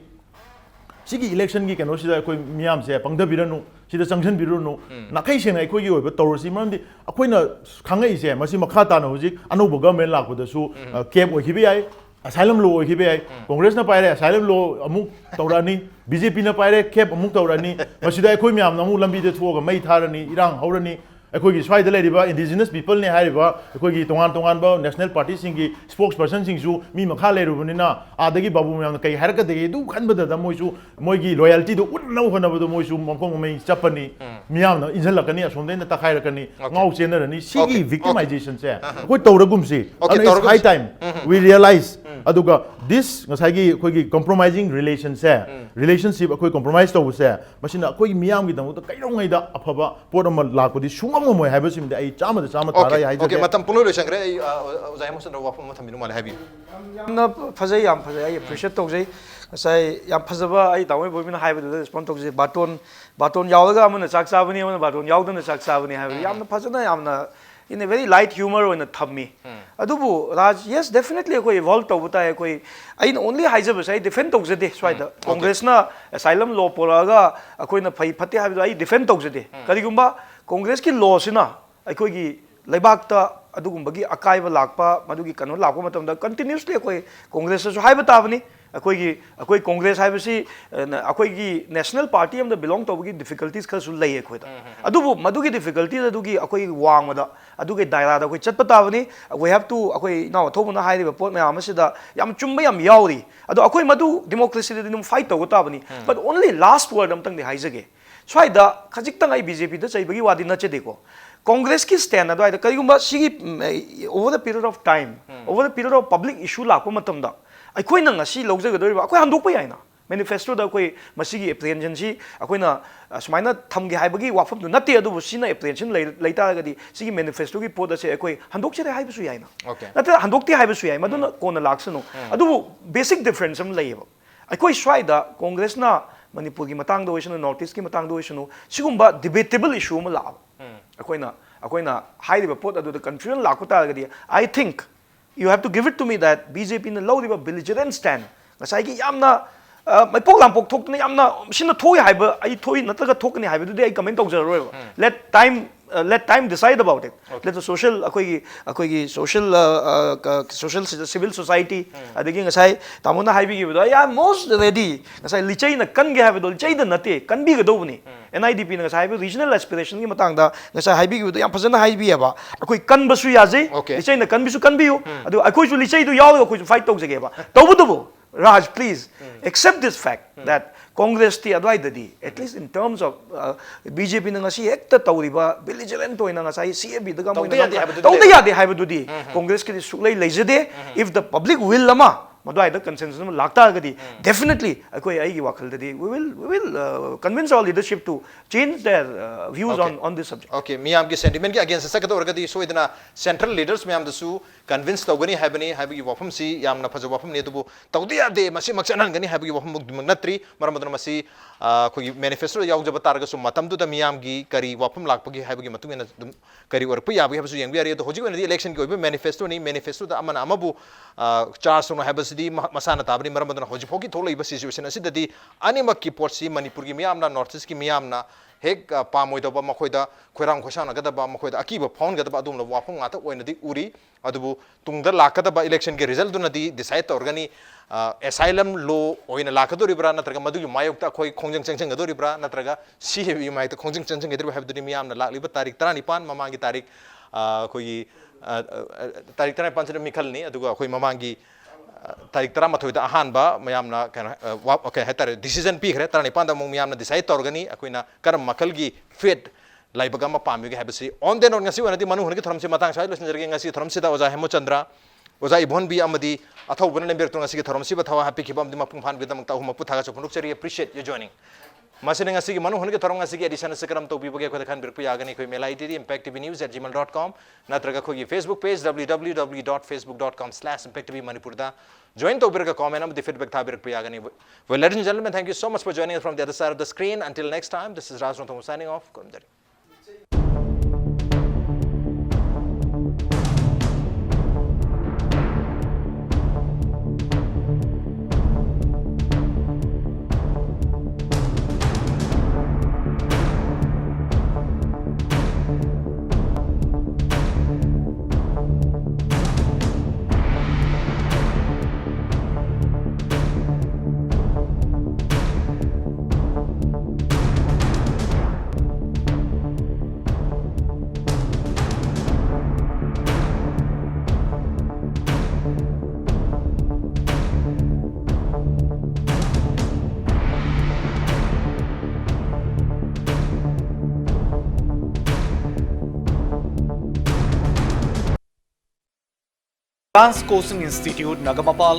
Sigi election gi kano sida koi miyam se pangda biranu sida sanction biranu nakai seng ai koi gi oiba torosi mamdi akoina khangai se masi makha ta na hojik anubu government la ko da su cap oi hibi ai asylum law oi hibi ai congress na paire asylum law amuk tawrani BJP na paire cap amuk tawrani masida koi miyam na mu lambi de thoga mai tharani irang haurani Equigi Swai the lady, indigenous people ne Hariba, Equigi Tongan national party singi, spokesperson singsu, Mi Makale Rubunina, Adagi Babu Kai Haraka de do Kanbada Moisu, Moigi loyalty to no one of the Moisu, Mokome, Japani, Miana, Inzelakani, from then the Takairakani, Mau Generani, Sigi victimization. What Toragumsi? It's high time we realize Aduga this Nasagi compromising relationship, a quick compromise to say, Machina, Koi Miam with the Kairongida, Apaba, Portama Lakudi, Suma. Mo have him the chama the chama tara ya okay matam pulo sangre Hemochandra wa matam minuma have you yamna phajai yam phajai I appreciate tawjai sai yam phajaba ai tawai boibina haibu respond tawjai baton yawlaga amuna chak chabani amuna baton yawdana chak chabani haibu yamna phajana yamna in a very light humor in a thammi adubu Raj yes definitely koi evolve tawbuta hai koi I only haijaba sai defend tawjade swaida congress na asylum law poraga akoina phai phate haibu ai defend tawjade karigumba Congress ki law sina aikoi gi laibakta adugumba akaiba lakpa madugi kanu lakpa matamda continuously akoi Congress su haiba tabani akoi Congress haibasi akoi gi national party amda belong tawgi difficulties kha su lei akoi da adubu madugi difficulties adugi akoi wangmada adugi daira da akoi chatpa tabani we have to akoi now thobuna hairiba pot mayam asida yam chumba yam yauri adu akoi madu democracy de fight taw tabani but only last word amtang de haijage Swaida, Kajiktan I BJP, the Chaibagi Wadina Chedeko. Congress ki stand at the Kayumba Shigi over the period of time, over the period of public issue Lakumatamda. I quinanga she looks like a Handopayana. Manifesto the Koi Masigi apprehension, Aquina Smina Tamgi Hibagi, Wafam to Natia do Sina apprehension later, the Sigi manifesto report the Sekoi, Handokcha Hibasuina. Okay. Not Handokti Hibasuya, Madonna Kona Laxano. I do basic difference some label. I quite try the Congress na. Manipur ki matang do isno North East ki matang do isno sigumba debatable issue ma la akoina high report adu the confusion la ko ta gadi I think you have to give it to me that BJP na low riba belligerent stand ngasai ki yamna mai pok lam pok thok na yamna sina thoi haiba ai thoi nataga thokni haiba du ai comment tau jaro let time decide about it. Let the social social civil society adegi ngasai tamuna haibi gi I am most ready ngasai lichai na kan ge haibi do lichai da nate kan bi ga do ni NIDP na ngasai regional aspiration gi matang da ngasai haibi gi yam phajana haibi aba akoi kan basu ya je lichai na kan bisu kan biu adu akoi su lichai du yaw akoi su fight tau jage ba tabu Raj please accept this fact that Congress ti adwai dadi at least in terms of BJP na ngasi hekta tawriba belligerent toy na ngasai CAB daga mo na tawda ya de haibadudi Congress ki suklay leijade if the public will lama madwai the consensus lagta gadi definitely akoi ai gi wakal dadi we will convince our leadership to change their views on this subject. Okay, miyam ki sentiment ki against sa kato orgadi so idana central leaders miyam dasu convince tawgani habani habagi wafam si yamna phaja wafam ne dubu tawdiya de masi maksanan gani habagi wafam mugdimang natri maramadana masi khoi manifesto yaujaba targa su matam du da miyam gi kari wafam lakpagi habagi matungena dum kari orpu yabi habu yengbi ari to hoji wena di election ki oibe manifesto da amana amabu charge no habasidi masana tabani maramadana hoji phoki tholai ba situation asidadi animak ki porsi manipur gi miyamna north east ki miyamna hek pamoi da ba makhoida khoirang khosana gada ba makhoida akiba phone gada ba dum la wafam ngata oinadi uri adubu tungda lakada ba election ke result dunadi decide organi asylum law oina lakadori bra natraga madugi mayokta khoi khongjang changchang gadori bra natraga CAB mai ta khongjang changchang gedri habduni miyam na lakliba tarik 35 mamangi tarik khoi tarik 35 chana mikhal ni aduga khoi mamangi tarik 38 da ahanba mayamna kana okay hatar decision pi khre 35 da miyamna decide torgani akoina karam makalgi fate laibaga ma pamigi habisi on den on ngasi wanati manu hunki thoramsi matang sai losin jerge ngasi thoramsi da oja Hemochandra oja Ibohalbi amadi Athouba ne bertu ngasi thoramsi ba thawa happy kibam di mapung phan bidam ta huma puthaga chokun cheri appreciate you joining masine ngasi ki manu hunki thoram ngasi ki edition sekram to bibage ko khan birpu yagani ko mail id impactvnews@gmail.com natraga ko Facebook page www.facebook.com/impactv manipur da join to birga comment am the feedback tha birpu yagani. Well, ladies and gentlemen, thank you so much for joining us from the other side of the screen. Until next time, this is Raj Nongthombam signing off. Advanced Coaching Institute, Nagamapal,